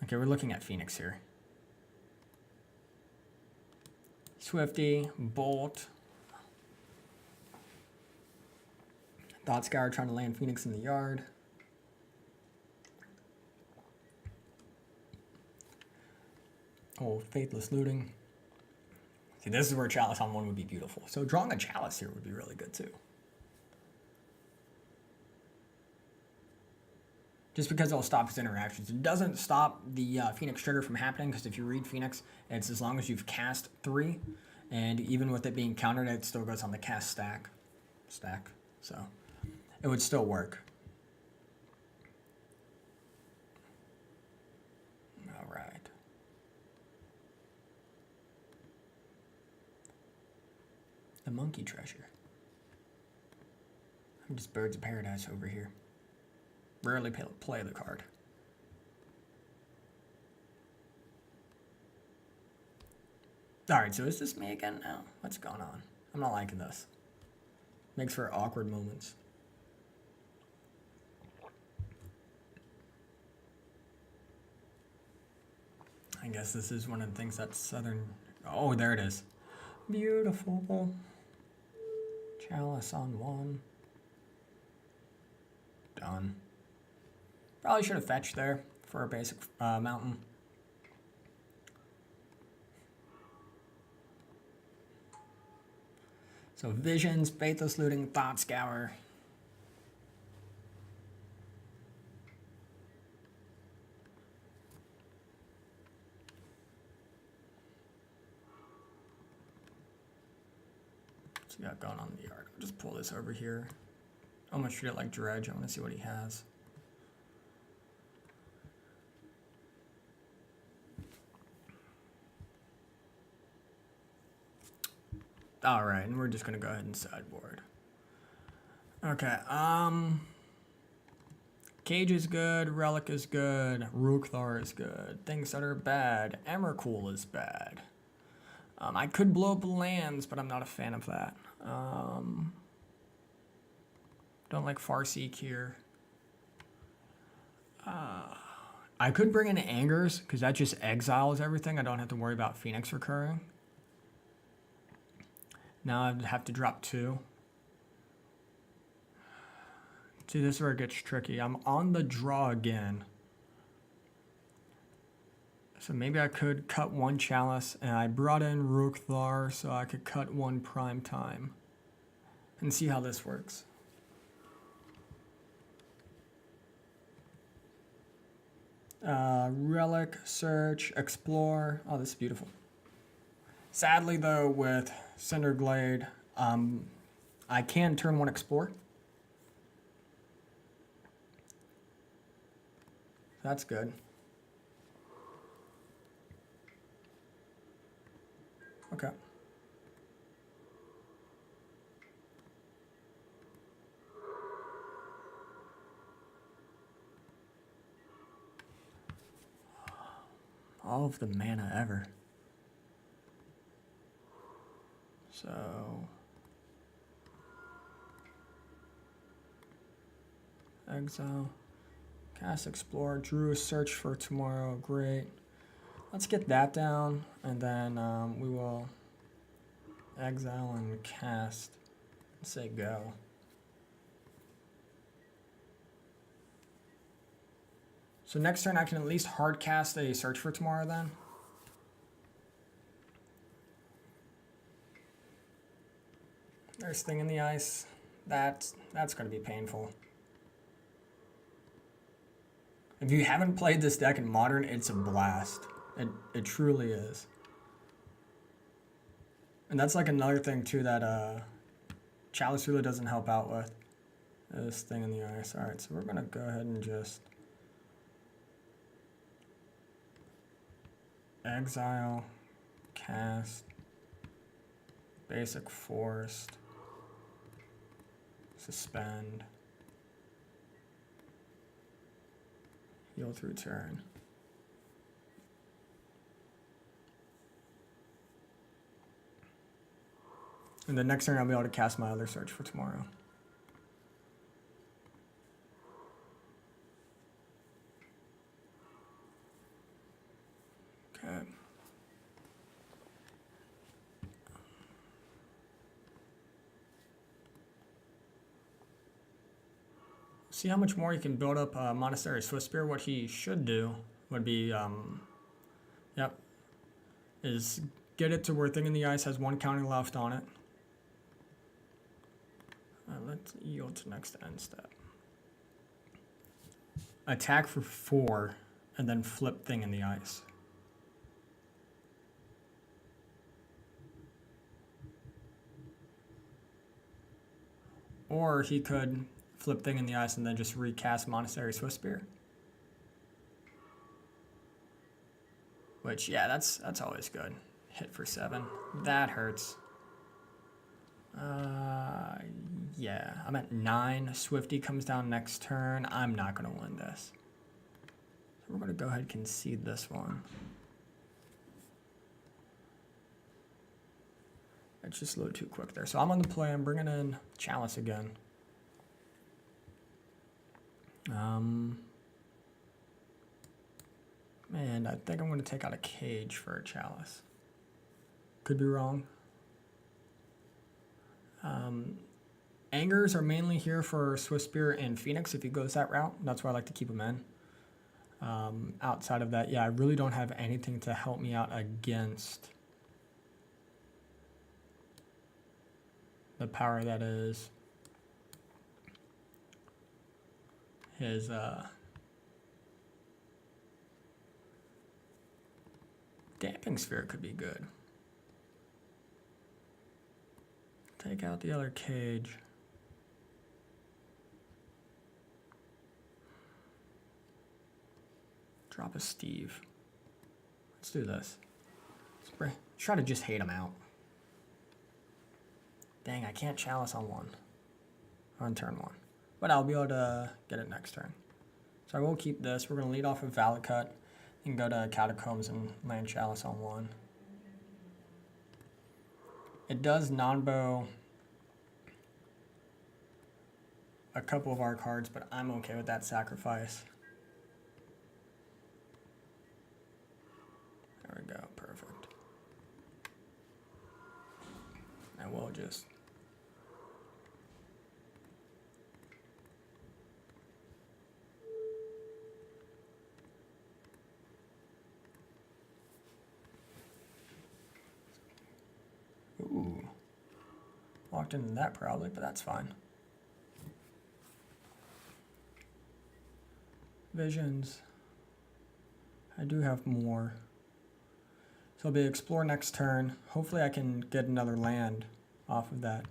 Okay, we're looking at Phoenix here. Swifty, Bolt. Thought Scour trying to land Phoenix in the yard. Oh, Faithless Looting. See, this is where Chalice on 1 would be beautiful. So drawing a Chalice here would be really good too. Just because it'll stop his interactions. It doesn't stop the Phoenix trigger from happening, because if you read Phoenix, it's as long as you've cast 3, and even with it being countered, it still goes on the cast stack. So it would still work. All right. The Monkey Treasure. I'm just Birds of Paradise over here. Rarely play the card. Alright, so is this me again now? What's going on? I'm not liking this. Makes for awkward moments. I guess this is one of the things that's Southern... Oh, there it is. Beautiful. Chalice on 1. Done. Probably should have fetched there for a basic mountain. So Visions, Faithless Looting, Thought Scour. What's he got going on in the yard? I'll just pull this over here. I'm gonna treat it like Dredge. I want to see what he has. Alright, and we're just gonna go ahead and sideboard. Okay, Cage is good, Relic is good, Rookthar is good. Things that are bad, Emrakul is bad. I could blow up lands, but I'm not a fan of that. Don't like Farseek here. I could bring in Angers, because that just exiles everything. I don't have to worry about Phoenix recurring. Now I'd have to drop 2. See, this is where it gets tricky. I'm on the draw again. So maybe I could cut 1 Chalice, and I brought in Rookthar so I could cut 1 Prime Time. And see how this works. Relic, Search, Explore. Oh, this is beautiful. Sadly, though, with Cinderglade, I can turn 1 Explore. That's good. Okay. All of the mana ever. So exile, cast Explore, drew a Search for tomorrow. Great. Let's get that down, and then we will exile and cast. Let's say go. So next turn I can at least hard cast a Search for tomorrow then. There's Thing in the Ice. That's going to be painful. If you haven't played this deck in Modern, it's a blast. It truly is. And that's like another thing too that Chalice really doesn't help out with. This Thing in the Ice. Alright, so we're going to go ahead and just exile, cast, basic forest, suspend, heal through turn. And the next turn I'll be able to cast my other Search for tomorrow. Okay. See how much more you can build up Monastery Swiftspear. What he should do would be, yep, is get it to where Thing in the Ice has 1 counter left on it. Let's yield to next end step. Attack for 4, and then flip Thing in the Ice. Or he could flip Thing in the Ice and then just recast Monastery Swiftspear. Which, yeah, that's always good. Hit for 7. That hurts. Yeah, I'm at 9. Swifty comes down next turn. I'm not going to win this. So we're going to go ahead and concede this one. It's just a little too quick there. So I'm on the play. I'm bringing in Chalice again. And I think I'm going to take out a Cage for a Chalice. Could be wrong. Angers are mainly here for Swiftspear and Phoenix if he goes that route. That's why I like to keep him in. Outside of that, yeah, I really don't have anything to help me out against the power that is his Damping Sphere could be good. Take out the other Cage. Drop a Steve. Let's do this. Let's try to just hate him out. Dang, I can't Chalice on turn 1. But I'll be able to get it next turn. So I will keep this. We're going to lead off with Valid Cut. Then go to Catacombs and land Chalice on 1. It does non-bow a couple of our cards, but I'm okay with that sacrifice. There we go, perfect. And we'll just walked into that probably, but that's fine. Visions. I do have more. So I'll be explore next turn. Hopefully I can get another land off of that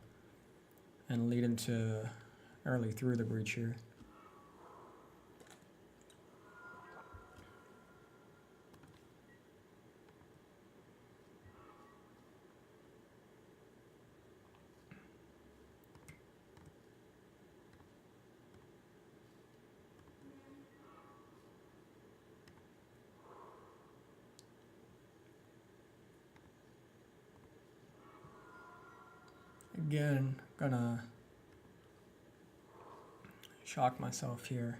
and lead into early through the breach here. Again, gonna shock myself here.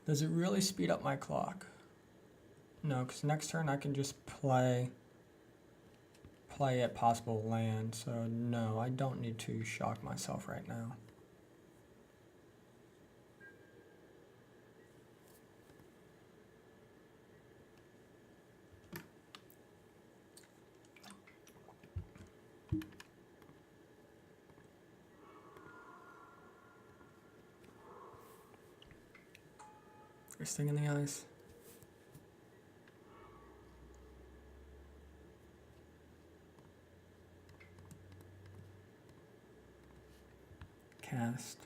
Does it really speed up my clock? No, because next turn I can just play at possible land. So no, I don't need to shock myself right now. First Thing in the Ice. Cast.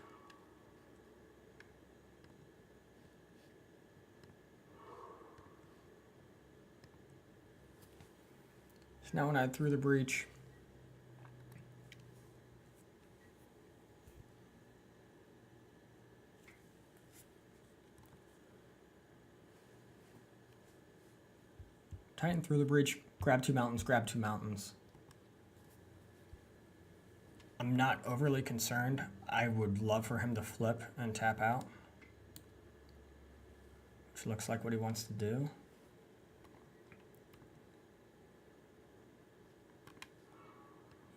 So now when I threw the breach, Titan through the breach, grab 2 mountains, grab 2 mountains. I'm not overly concerned. I would love for him to flip and tap out, which looks like what he wants to do.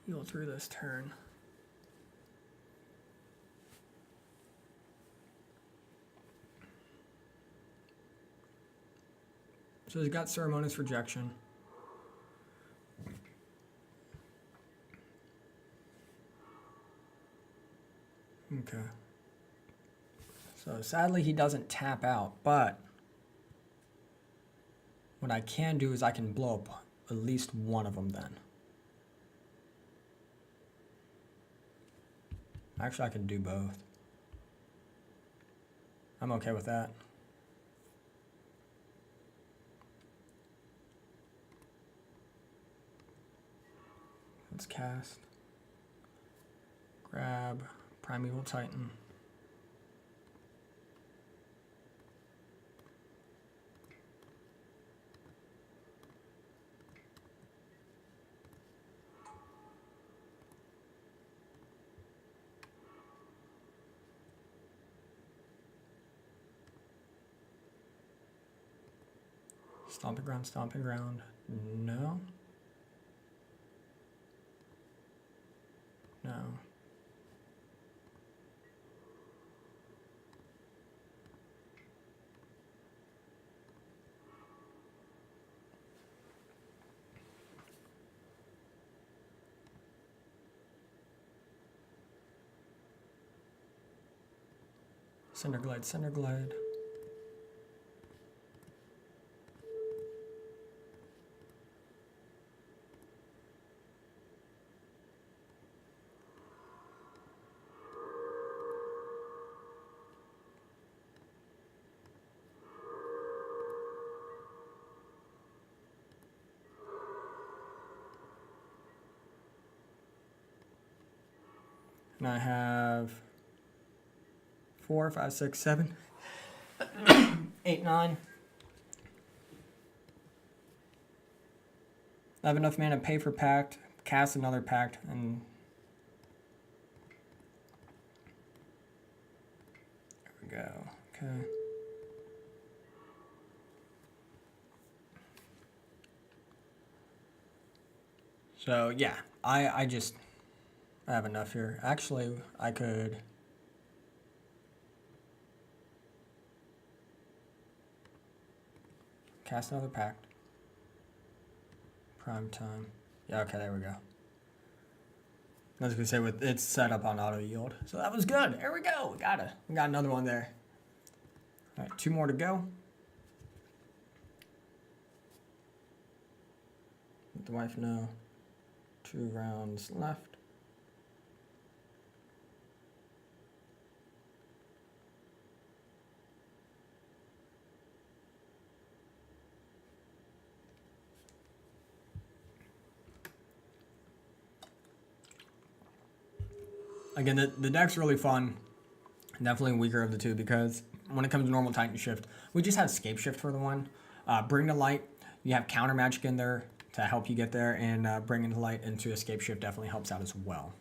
Heal through this turn. So he's got Ceremonious Rejection. Okay. So sadly he doesn't tap out, but what I can do is I can blow up at least one of them then. Actually, I can do both. I'm okay with that. Let's cast. Grab Primeval Titan. Stomping Ground, Stomping Ground. No. No. Cinderglade, Cinderglade. And I have 4, 5, 6, 7, 8, 9. I have enough mana to pay for Pact, cast another Pact, and there we go. Okay. So yeah, I just have enough here. Actually, I could cast another Pact. Prime time. Yeah, okay, there we go. I was gonna say with it's set up on auto yield. So that was good. There we go. We got another one there. Alright, 2 more to go. Let the wife know. 2 rounds left. Again, the deck's really fun. Definitely weaker of the two because when it comes to normal Titan Shift, we just have Scape Shift for the one. Bring to Light, you have Counter Magic in there to help you get there, and bringing to Light into Escape Shift definitely helps out as well.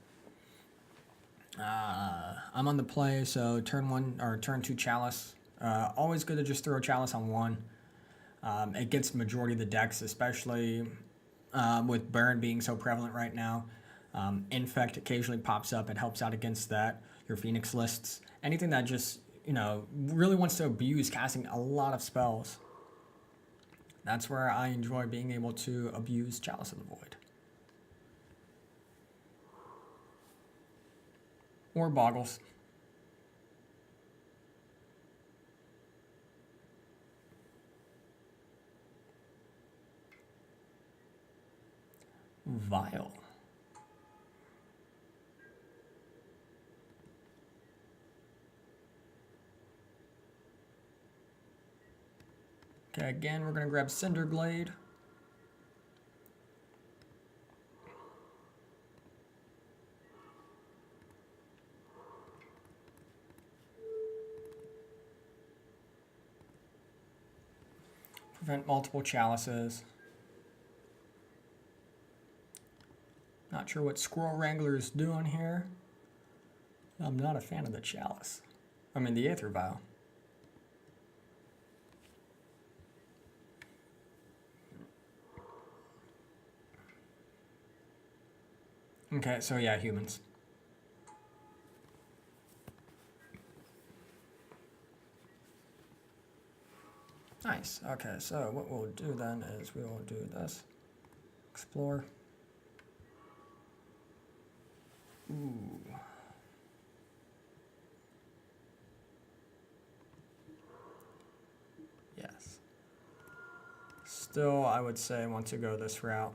I'm on the play, so turn 1 or turn 2 Chalice. Always good to just throw Chalice on 1. It gets majority of the decks, especially with Burn being so prevalent right now. Infect occasionally pops up. It helps out against that. Your Phoenix lists. Anything that just, really wants to abuse casting a lot of spells. That's where I enjoy being able to abuse Chalice of the Void. Or Boggles. Vile. Okay, again, we're going to grab Cinderglade. Prevent multiple Chalices. Not sure what Squirrel Wrangler is doing here. I'm not a fan of the Chalice. I mean, the Aether Vial. Okay, so yeah, humans. Nice. Okay, so what we'll do then is we will do this. Explore. Ooh. Yes. Still, I would say I want to go this route.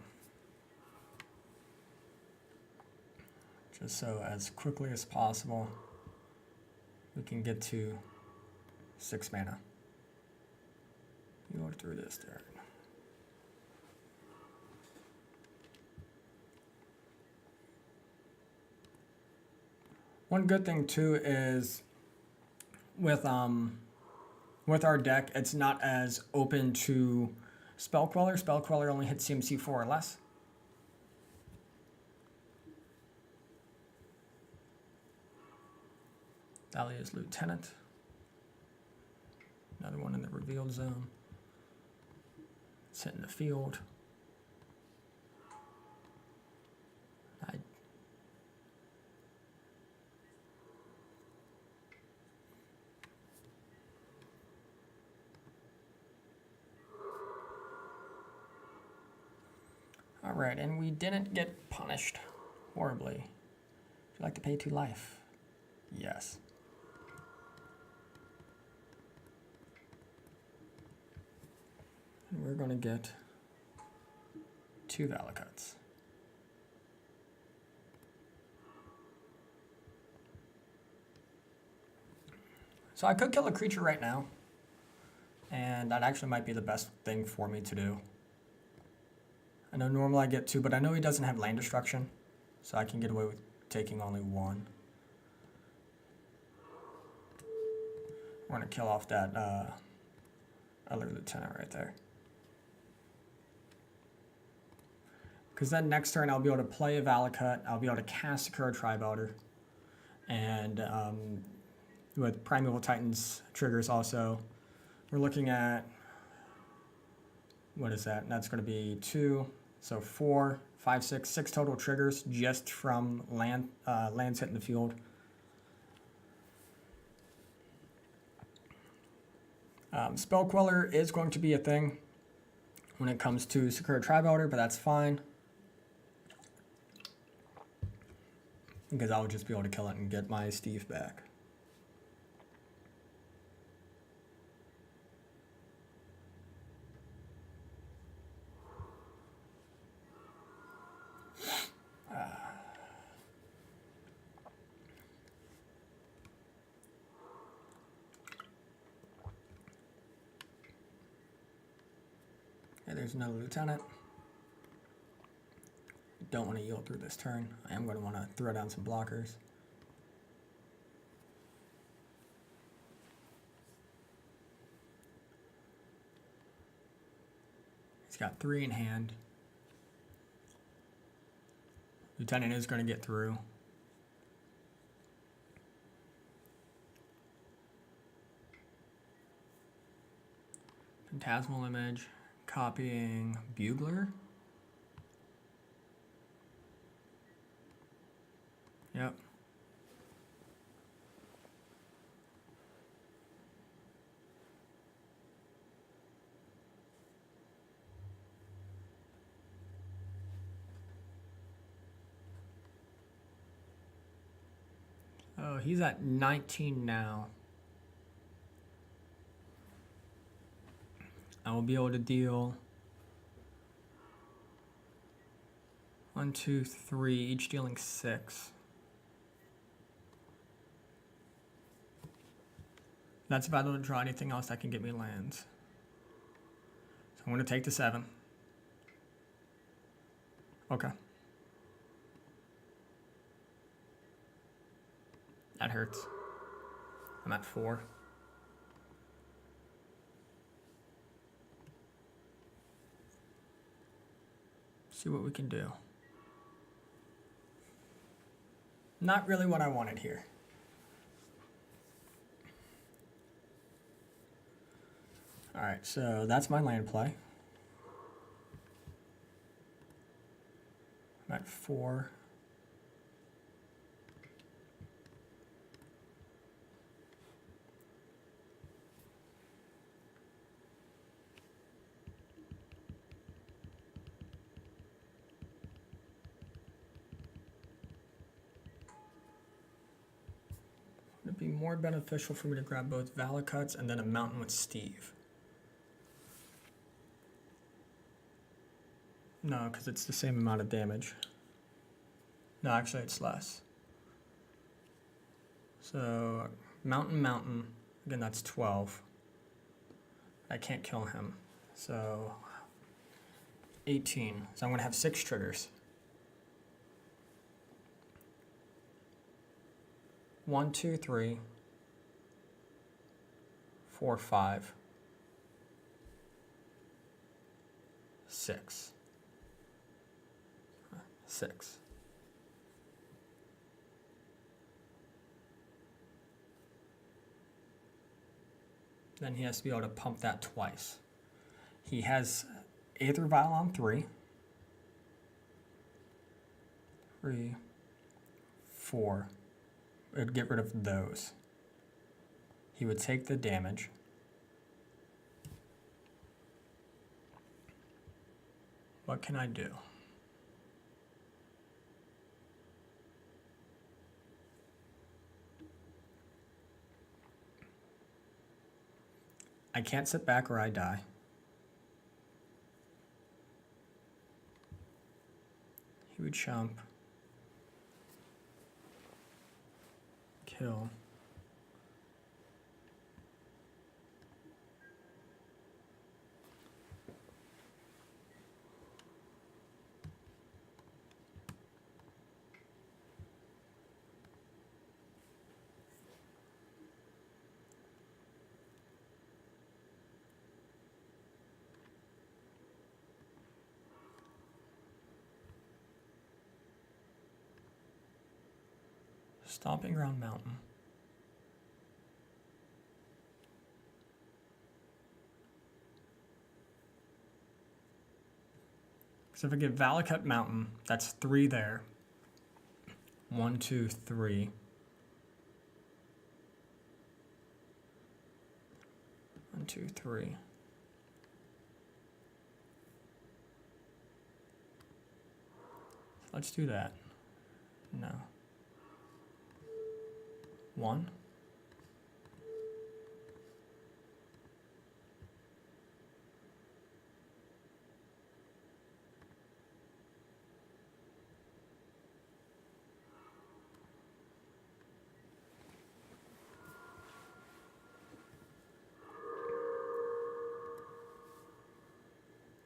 Just so as quickly as possible, we can get to 6 mana. You go through this there. One good thing too is with our deck, it's not as open to Spell Queller. Spell Queller only hits CMC 4 or less. Dahlia's Lieutenant. Another one in the revealed zone. It's hitting the field. Alright, and we didn't get punished horribly. Would you like to pay 2 life? Yes. And we're going to get 2 Valakuts. So I could kill a creature right now, and that actually might be the best thing for me to do. I know normally I get 2, but I know he doesn't have land destruction, so I can get away with taking only 1. We're going to kill off that other lieutenant right there. Because then next turn I'll be able to play a Valakut, I'll be able to cast a Sakura Tribe-Elder, and with Primeval Titans triggers also, we're looking at, what is that? That's going to be 2, so 4, 5, 6 total triggers just from lands hitting the field. Spell Queller is going to be a thing when it comes to Sakura Tribe-Elder, but that's fine. Because I'll just be able to kill it and get my Steve back. Okay, there's another lieutenant. Don't want to yield through this turn. I am going to want to throw down some blockers. He's got 3 in hand. Lieutenant is going to get through. Phantasmal Image, copying Bugler. Yep. Oh, he's at 19 now. I will be able to deal 1, 2, 3, each dealing 6. That's if I don't draw anything else that can get me lands. So I'm going to take the 7. Okay. That hurts. I'm at 4. See what we can do. Not really what I wanted here. Alright, so that's my land play. I'm at 4. it be more beneficial for me to grab both Valakuts and then a mountain with Steve? No, because it's the same amount of damage. No, actually it's less. So, mountain, again that's 12. I can't kill him. So, 18. So I'm going to have 6 triggers. 1, 2, 3, 4, 5, 6. 6. Then he has to be able to pump that twice. He has Aether Vial on 3. 3, 4. It would get rid of those. He would take the damage. What can I do? I can't sit back or I die. He would jump. Kill. Stomping Ground Mountain. So if I get Valakut Mountain, that's 3 there. 1, 2, 3. 1, 2, 3. Let's do that. No. 1.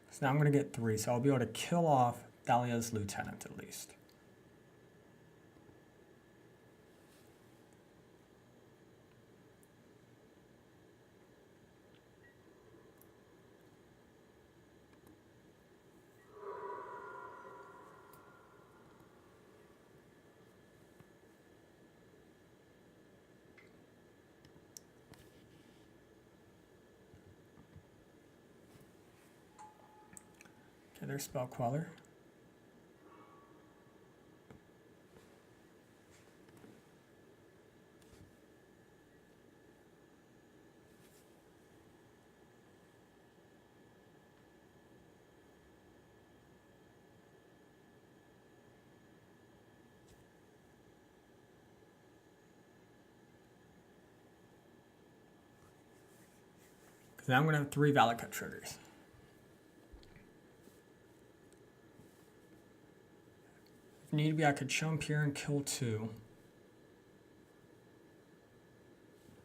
So now I'm going to get 3, so I'll be able to kill off Dahlia's lieutenant at least. Okay, there's Spell Queller. Because now I'm going to have 3 Valakut triggers. If need be, I could jump here and kill 2.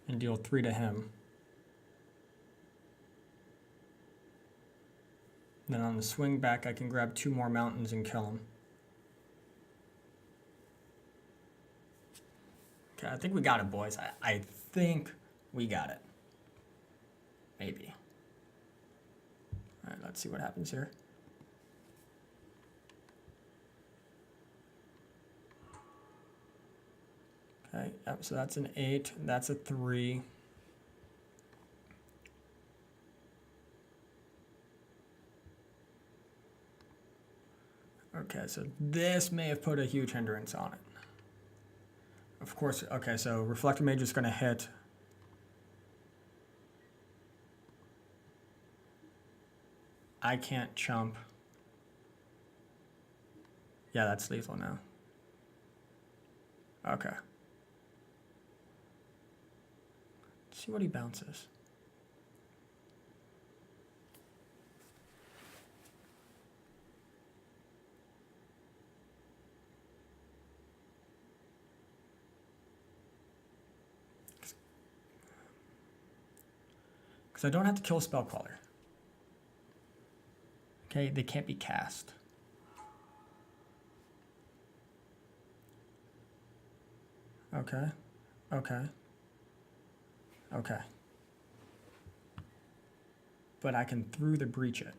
And deal 3 to him. Then on the swing back, I can grab 2 more mountains and kill him. Okay, I think we got it, boys. I think we got it. Maybe. All right, let's see what happens here. Okay, yep, so that's an 8, that's a 3. Okay, so this may have put a huge hindrance on it. Of course, okay, so Reflector Mage is going to hit. I can't chump. Yeah, that's lethal now. Okay. See what he bounces. Because I don't have to kill a spell caller. Okay, they can't be cast. Okay, okay, okay. But I can through the breach it.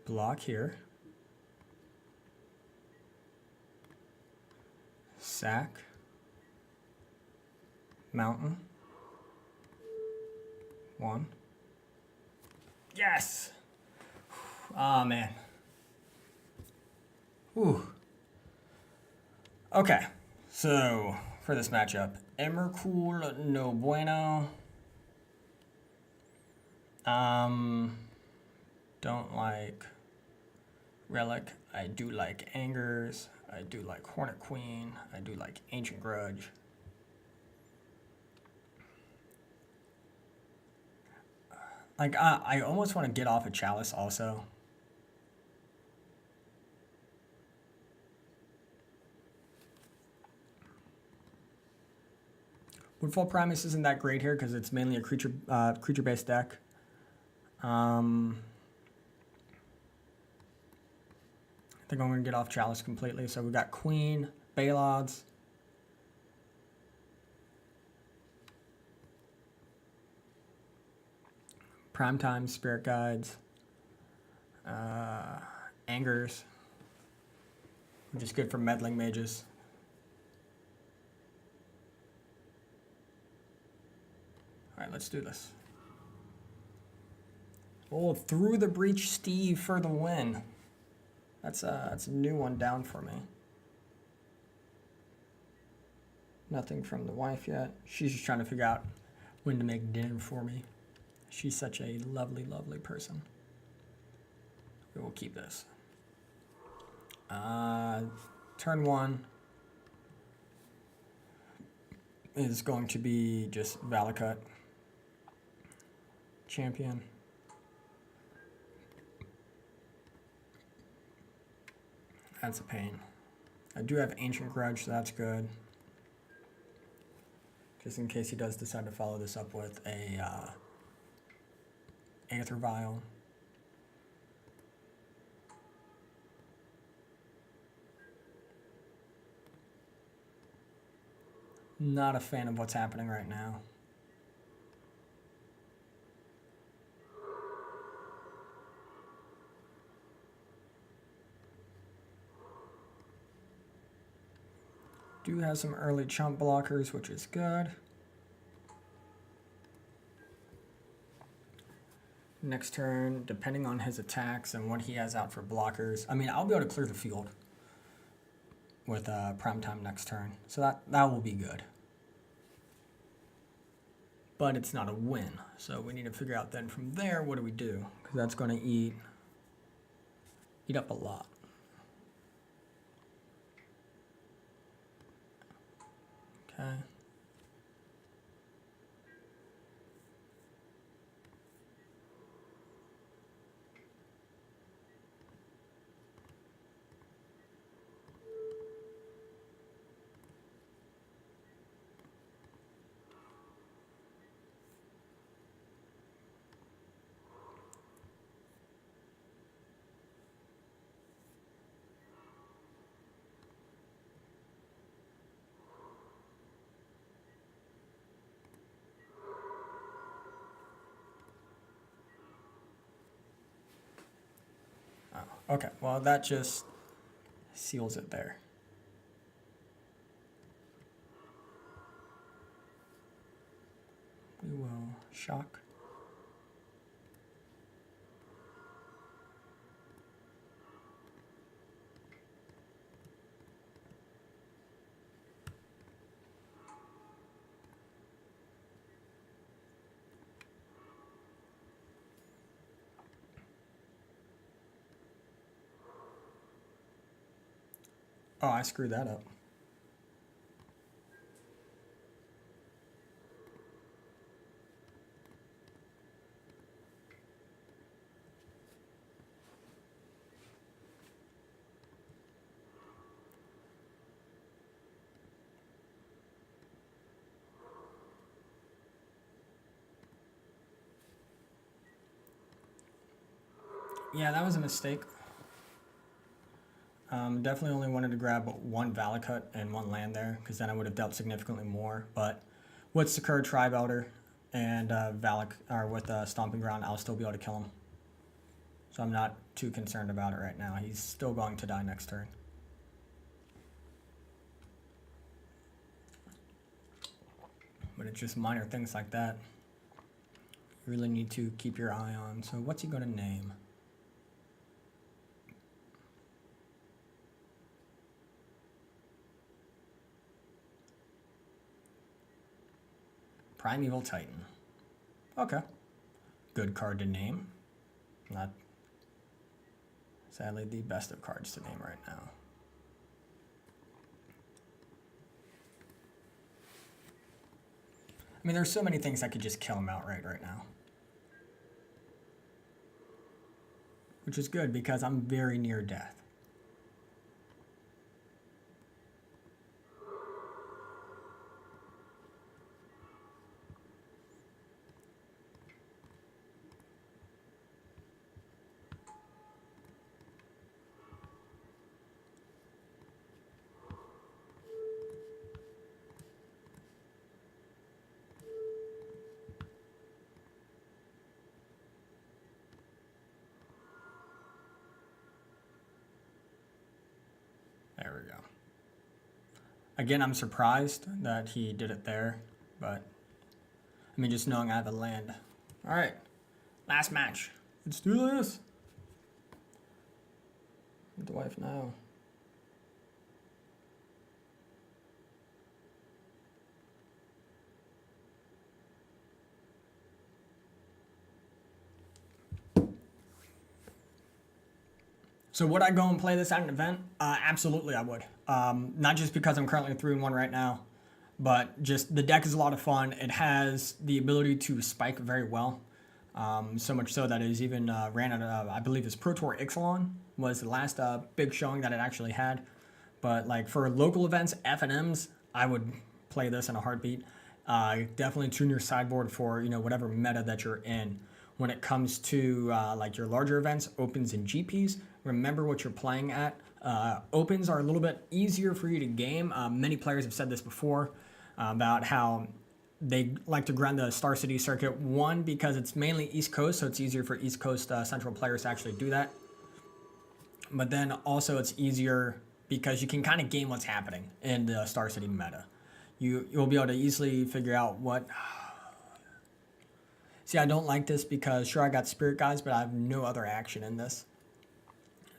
Block here. Sack. Mountain. 1. Yes! Ah, man. Whew. Okay, so for this matchup, Emrakul no bueno. Don't like Relic. I do like Angers. I do like Hornet Queen. I do like Ancient Grudge. Like, I almost want to get off a Chalice also. Woodfall Primus isn't that great here because it's mainly a creature-based deck. I think I'm going to get off Chalice completely. So we got Queen, Balods. Primetime, Spirit Guides. Angers. Which is good for meddling mages. Alright, let's do this. Oh, through the breach, Steve for the win. That's a new one down for me. Nothing from the wife yet. She's just trying to figure out when to make dinner for me. She's such a lovely, lovely person. We will keep this. Turn 1 is going to be just Valakut. Champion. That's a pain. I do have Ancient Grudge, so that's good. Just in case he does decide to follow this up with a Aether Vial. Not a fan of what's happening right now. Do have some early chump blockers, which is good. Next turn, depending on his attacks and what he has out for blockers. I mean, I'll be able to clear the field with Primetime next turn. So that will be good. But it's not a win. So we need to figure out then from there, what do we do? Because that's going to eat up a lot. Okay. Okay, well that just seals it there. Shock. Oh, I screwed that up. Yeah, that was a mistake. Definitely only wanted to grab one Valakut and one land there, because then I would have dealt significantly more. But with Sakura Tribe Elder and with Stomping Ground, I'll still be able to kill him. So I'm not too concerned about it right now. He's still going to die next turn. But it's just minor things like that you really need to keep your eye on. So what's he going to name? Primeval Titan. Okay. Good card to name. Not, sadly, the best of cards to name right now. I mean, there's so many things that could just kill him outright right now. Which is good because I'm very near death. There we go. Again, I'm surprised that he did it there, but I mean, just knowing I have a land. All right, last match. Let's do this. What do I have now? So would I go and play this at an event? Absolutely, I would. Not just because I'm currently 3-1 right now, but just the deck is a lot of fun. It has the ability to spike very well. So much so that it is even ran at, I believe it's Pro Tour Ixalan was the last big showing that it actually had. But like for local events, FNMs, I would play this in a heartbeat. Definitely tune your sideboard for, you know, whatever meta that you're in. When it comes to like your larger events, opens and GPs, remember what you're playing at. Opens are a little bit easier for you to game. Many players have said this before about how they like to grind the Star City circuit. One, because it's mainly East Coast, so it's easier for East Coast Central players to actually do that. But then also it's easier because you can kind of game what's happening in the Star City meta. You'll be able to easily figure out what... See, I don't like this because, sure, I got Spirit Guides, but I have no other action in this.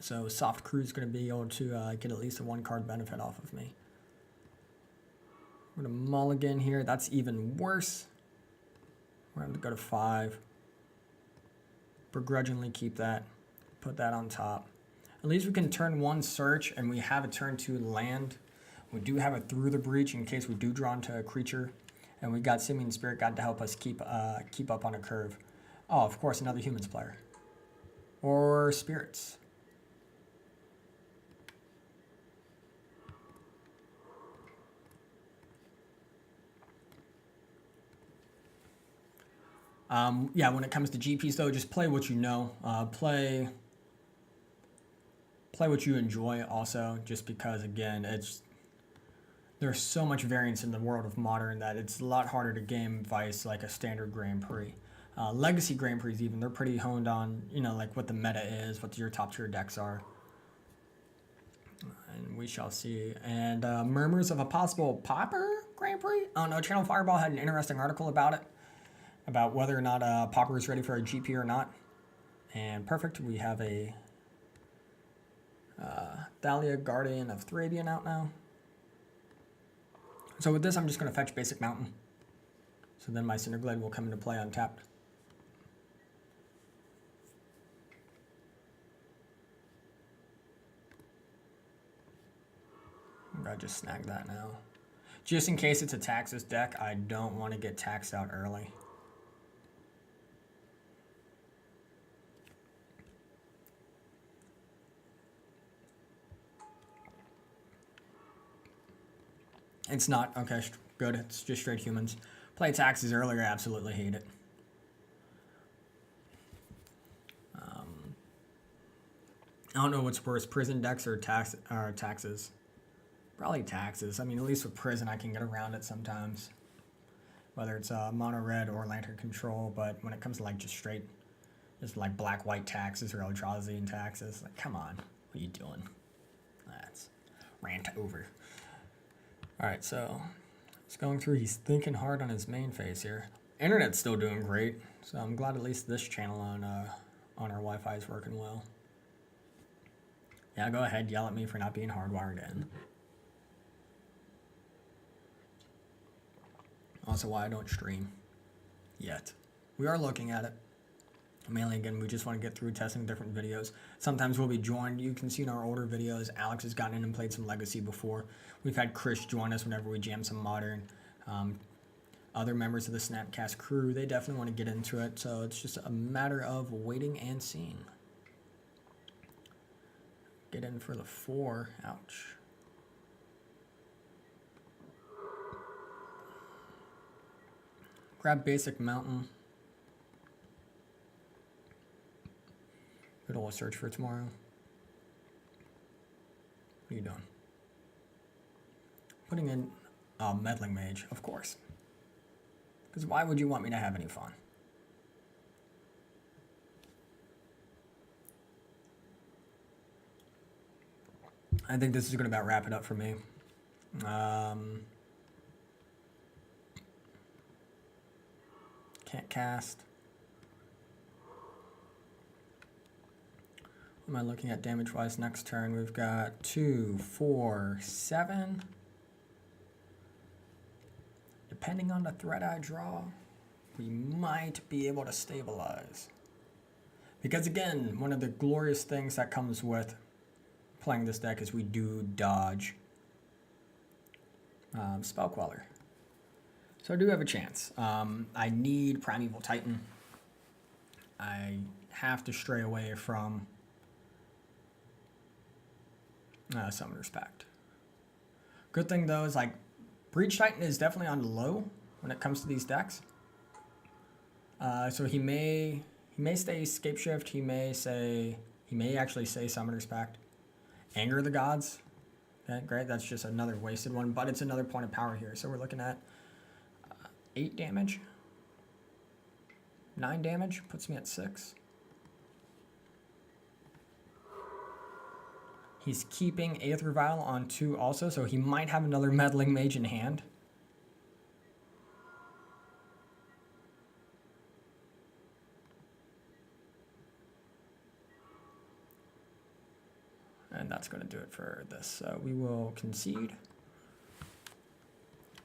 So Soft Crew is going to be able to get at least a 1-card benefit off of me. We're going to mulligan here. That's even worse. We're going to go to 5. Begrudgingly keep that. Put that on top. At least we can turn 1 search, and we have a turn 2 land. We do have it through the breach in case we do draw into a creature. And we got Simian Spirit Guide to help us keep up on a curve. Oh, of course, another humans player. Or spirits. Yeah, when it comes to GPs, though, just play what you know. Play what you enjoy also, just because, again, there's so much variance in the world of Modern that it's a lot harder to game vice like a standard Grand Prix. Legacy Grand Prix even, they're pretty honed on, you know, like what the meta is, what your top tier decks are. And we shall see. And murmurs of a possible Pauper Grand Prix? Oh no, Channel Fireball had an interesting article about it. about whether or not Popper is ready for a GP or not. And perfect, we have a Thalia, Guardian of Thrabian out now. So with this, I'm just going to fetch basic Mountain. So then my Cinderglade will come into play untapped. I just snag that now. Just in case it's a Taxes deck, I don't want to get taxed out early. It's not. Okay, good. It's just straight humans. Play Taxes earlier, absolutely hate it. I don't know what's worse, prison decks or taxes. Probably Taxes. I mean, at least with prison, I can get around it sometimes. Whether it's mono red or lantern control, but when it comes to like just straight, just like black-white Taxes or Eldrazi and Taxes, like come on, what are you doing? That's rant over. All right, so it's going through. He's thinking hard on his main phase here. Internet's still doing great, so I'm glad at least this channel on our Wi-Fi is working well. Yeah, go ahead, yell at me for not being hardwired in. Also, why I don't stream yet. We are looking at it. Mainly, again, we just want to get through testing different videos. Sometimes we'll be joined. You can see in our older videos, Alex has gotten in and played some Legacy before. We've had Chris join us whenever we jam some Modern. Other members of the Snapcast crew, they definitely want to get into it. So it's just a matter of waiting and seeing. Get in for the 4. Ouch. Grab basic Mountain. Good old search for tomorrow. What are you doing? Putting in a Meddling Mage, of course. Because why would you want me to have any fun? I think this is going to about wrap it up for me. Can't cast. What am I looking at damage-wise next turn? We've got 2, 4, 7. Depending on the threat I draw, we might be able to stabilize. Because again, one of the glorious things that comes with playing this deck is we do dodge Spell Queller. So I do have a chance. I need Primeval Titan. I have to stray away from Summoner's Pact. Good thing though is like Breach Titan is definitely on the low when it comes to these decks. So he may stay Scape Shift. He may actually say Summoner's Pact. Anger of the Gods. Okay, great. That's just another wasted one, but it's another point of power here. So we're looking at 8 damage. 9 damage puts me at 6. He's keeping Aether Vial on 2 also, so he might have another Meddling Mage in hand. And that's going to do it for this. So we will concede.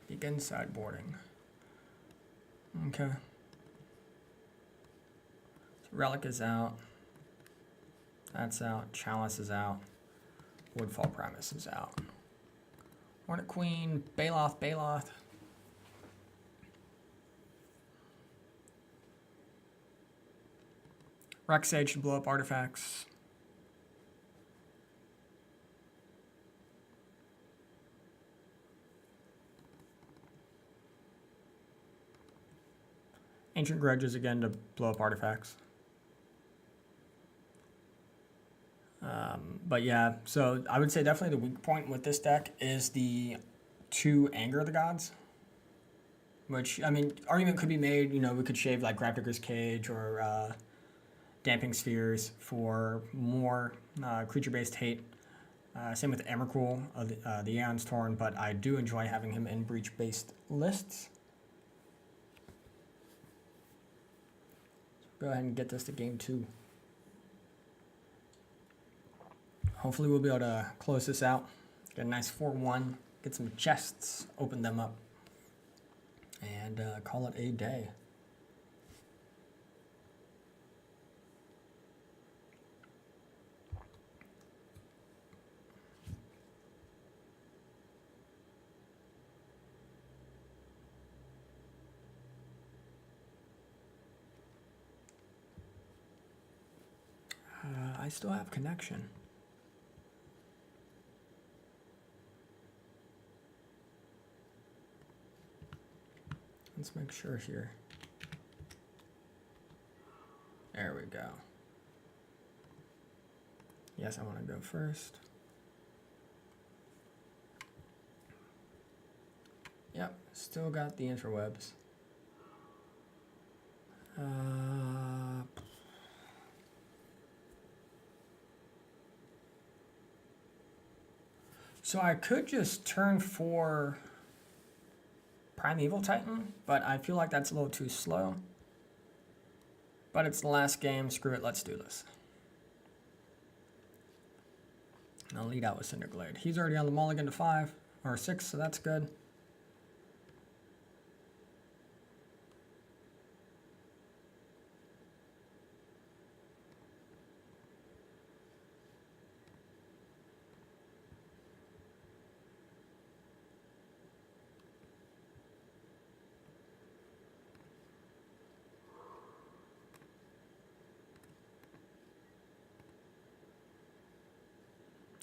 Begin sideboarding. Okay. So Relic is out. That's out. Chalice is out. Woodfall Primus is out. Hornet Queen, Baloth. Rex Sage to blow up artifacts. Ancient Grudges again to blow up artifacts. But yeah, so I would say definitely the weak point with this deck is the 2 Anger of the Gods. Which, I mean, argument could be made, you know, we could shave like Grafdigger's Cage or Damping Spheres for more creature-based hate. Same with Emrakul, the Aeon's Torn, but I do enjoy having him in breach-based lists. go ahead and get this to game 2. Hopefully we'll be able to close this out. Get a nice 4-1. Get some chests. Open them up. And call it a day. I still have connection. Let's make sure here. There we go. Yes, I want to go first. Yep, still got the interwebs. So I could just turn for Primeval Titan, but I feel like that's a little too slow. But it's the last game, screw it, let's do this. I'll lead out with Cinderglade. He's already on the mulligan to 5 or 6, so that's good.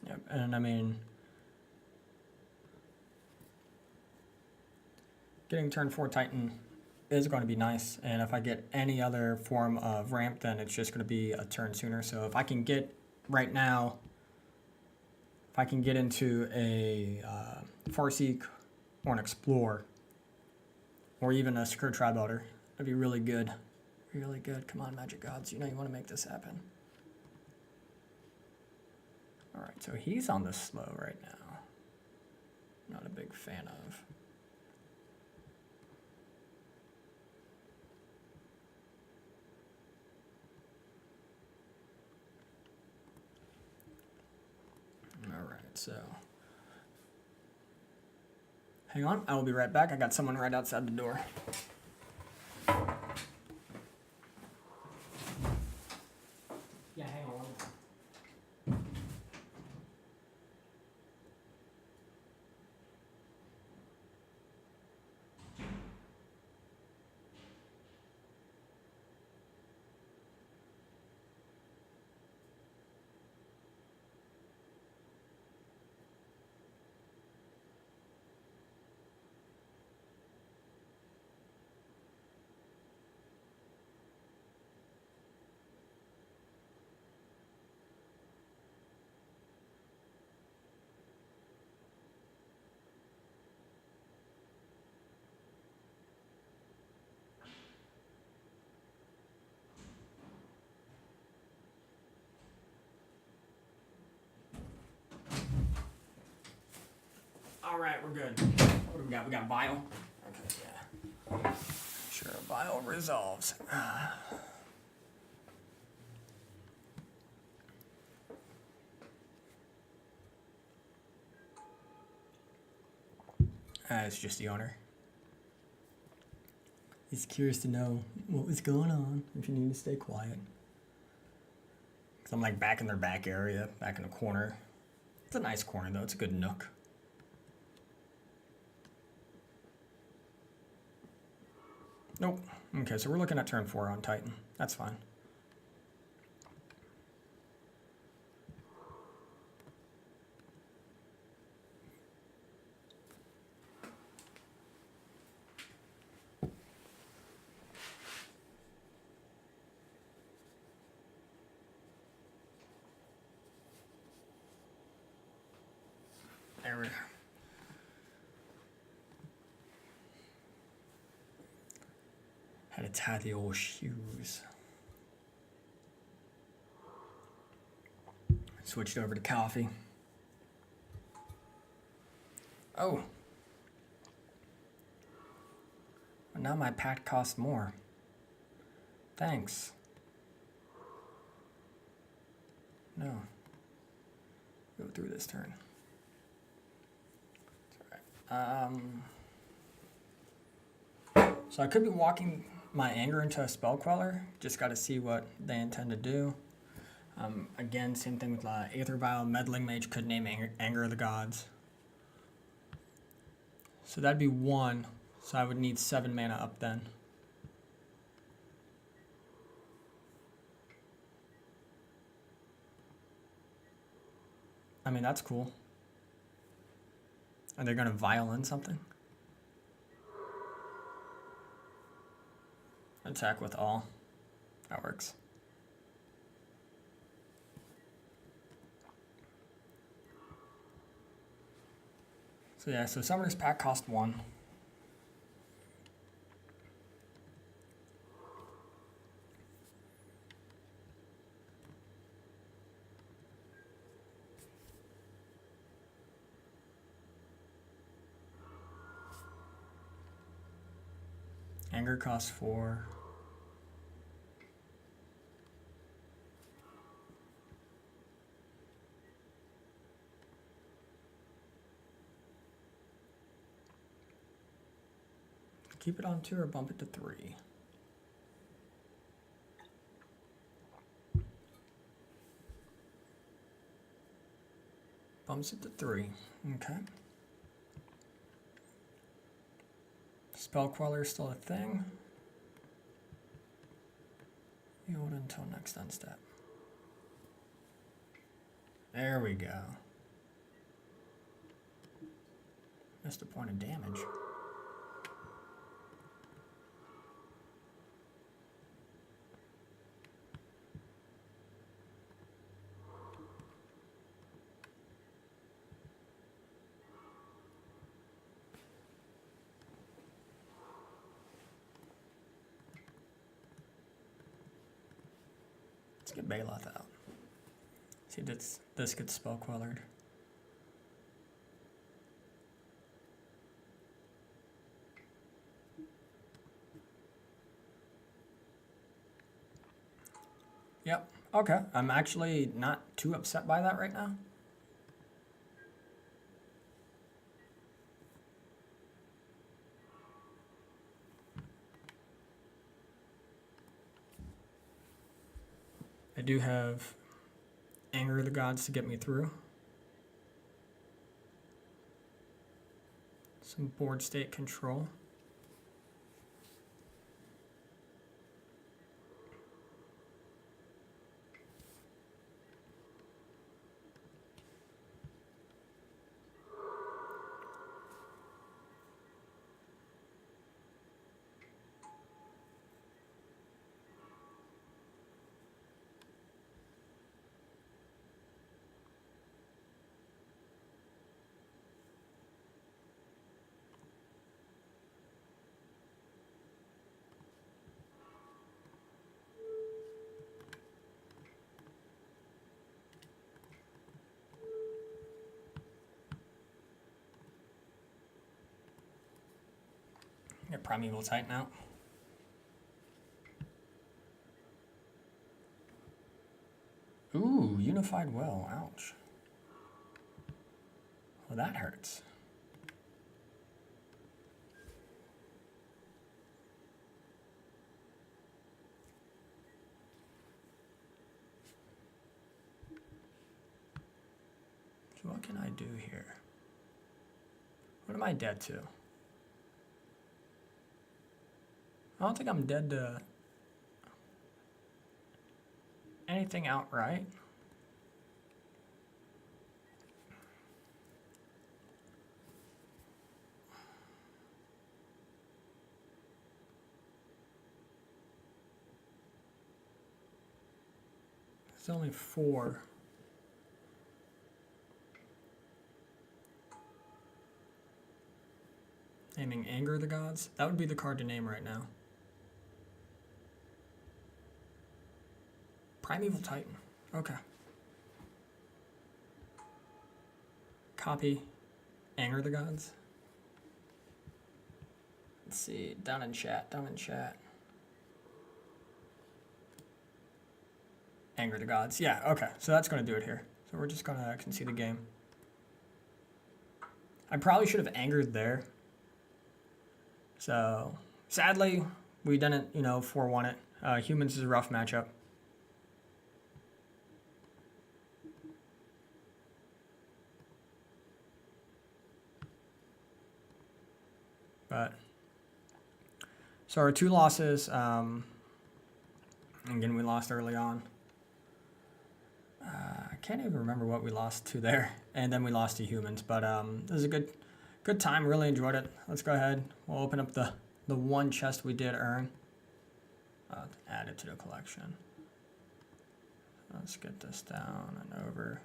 Yep, and I mean, getting turn 4 Titan is going to be nice, and if I get any other form of ramp, then it's just going to be a turn sooner. So if I can get, right now, if I can get into a Farseek or an Explore, or even a Secure Tribe Elder, that'd be really good. Really good. Come on, Magic Gods, you know you want to make this happen. Alright, so he's on the slow right now. Not a big fan of. Alright, so. Hang on, I will be right back. I got someone right outside the door. Yeah, hang on. Alright, we're good. What do we got? We got Bile? Okay, yeah. Sure, Bile resolves. It's just the owner. He's curious to know what was going on, if you need to stay quiet. Because I'm like back in their back area, back in the corner. It's a nice corner though, it's a good nook. Nope. Okay, so we're looking at turn 4 on Titan. That's fine. There we go. Had to tie the old shoes. Switched over to coffee. Oh. But now my pack costs more. Thanks. No. Go through this turn. So I could be walking my anger into a spell queller. Just got to see what they intend to do. Again, same thing with Aether Vial. Meddling Mage could name Anger of the Gods. So that'd be 1. So I would need 7 mana up then. I mean, that's cool. Are they going to vial in something? Attack with all. That works. So yeah, so Summoner's Pact cost 1. Anger costs 4. Keep it on 2 or bump it to 3. Bumps it to 3. Okay. Spell Queller is still a thing. Yield until next unstep. There we go. Missed a point of damage. Let's get Baloth out. See, this gets spell quellered. Yep. Okay. I'm actually not too upset by that right now. I do have Anger of the Gods to get me through. Some board state control. Get Primeval Titan out. Ooh, Unified Will. Ouch. Well, that hurts. So what can I do here? What am I dead to? I don't think I'm dead to anything outright. It's only 4. Naming Anger of the Gods? That would be the card to name right now. Primeval Titan. Okay. Copy Anger of the Gods. Let's see. Down in chat. Anger the gods. Yeah, okay. So that's going to do it here. So we're just going to concede the game. I probably should have angered there. So, sadly, we didn't, 4-1 it. Humans is a rough matchup. But, so our 2 losses, again, we lost early on. I can't even remember what we lost to there. And then we lost to humans. But it was a good time. Really enjoyed it. Let's go ahead. We'll open up the 1 chest we did earn. Add it to the collection. Let's get this down and over.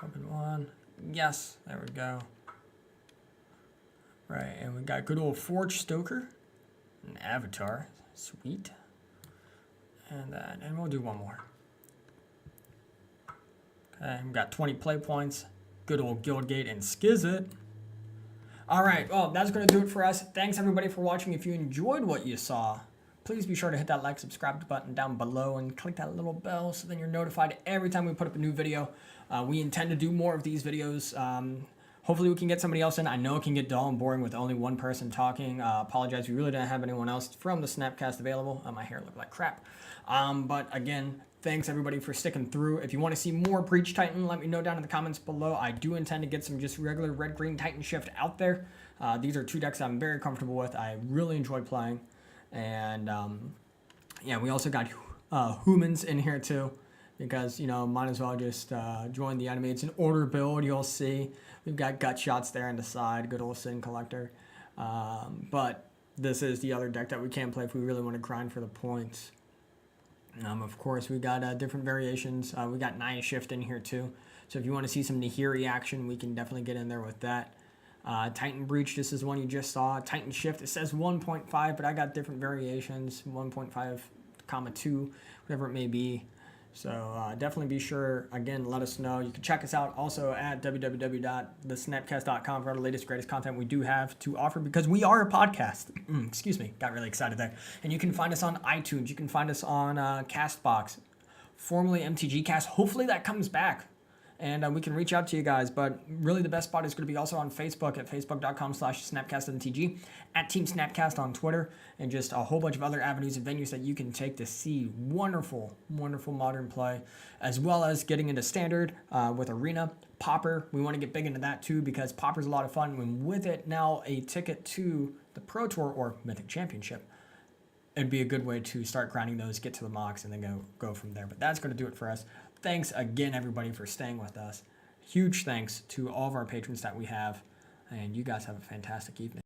Open 1. Yes, there we go. Right, and we got good old Forge Stoker, an avatar, sweet. And we'll do 1 more. Okay, we got 20 play points. Good old Guildgate and Izzet. All right, well, that's going to do it for us. Thanks, everybody, for watching. If you enjoyed what you saw, please be sure to hit that like, subscribe button down below and click that little bell so then you're notified every time we put up a new video. We intend to do more of these videos. Hopefully we can get somebody else in. I know it can get dull and boring with only one person talking. Apologize, we really didn't have anyone else from the Snapcast available. My hair looked like crap. But again, thanks everybody for sticking through. If you want to see more Breach Titan, let me know down in the comments below. I do intend to get some just regular red-green Titan Shift out there. These are 2 decks I'm very comfortable with. I really enjoy playing. And yeah, we also got humans in here too. Because, might as well just join the enemy. It's an order build, you'll see. We've got gut shots there on the side, good old Sin Collector. But this is the other deck that we can play if we really want to grind for the points. Of course, we got different variations. We got Naya Shift in here too. So if you want to see some Nahiri action, we can definitely get in there with that. Titan Breach, this is one you just saw. Titan Shift, it says 1.5, but I got different variations, 1.5, 2, whatever it may be. So definitely be sure, again, let us know. You can check us out also at www.thesnapcast.com for our latest, greatest content we do have to offer because we are a podcast. Excuse me, got really excited there. And you can find us on iTunes. You can find us on CastBox, formerly MTG Cast. Hopefully that comes back and we can reach out to you guys. But really the best spot is going to be also on Facebook at facebook.com/SnapcastMTG, at Team Snapcast on Twitter, and just a whole bunch of other avenues and venues that you can take to see wonderful, wonderful modern play, as well as getting into Standard with Arena, Pauper. We want to get big into that too because Pauper's a lot of fun. And with it now a ticket to the Pro Tour or Mythic Championship, it'd be a good way to start grinding those, get to the mocks, and then go from there. But that's going to do it for us. Thanks again, everybody, for staying with us. Huge thanks to all of our patrons that we have, and you guys have a fantastic evening.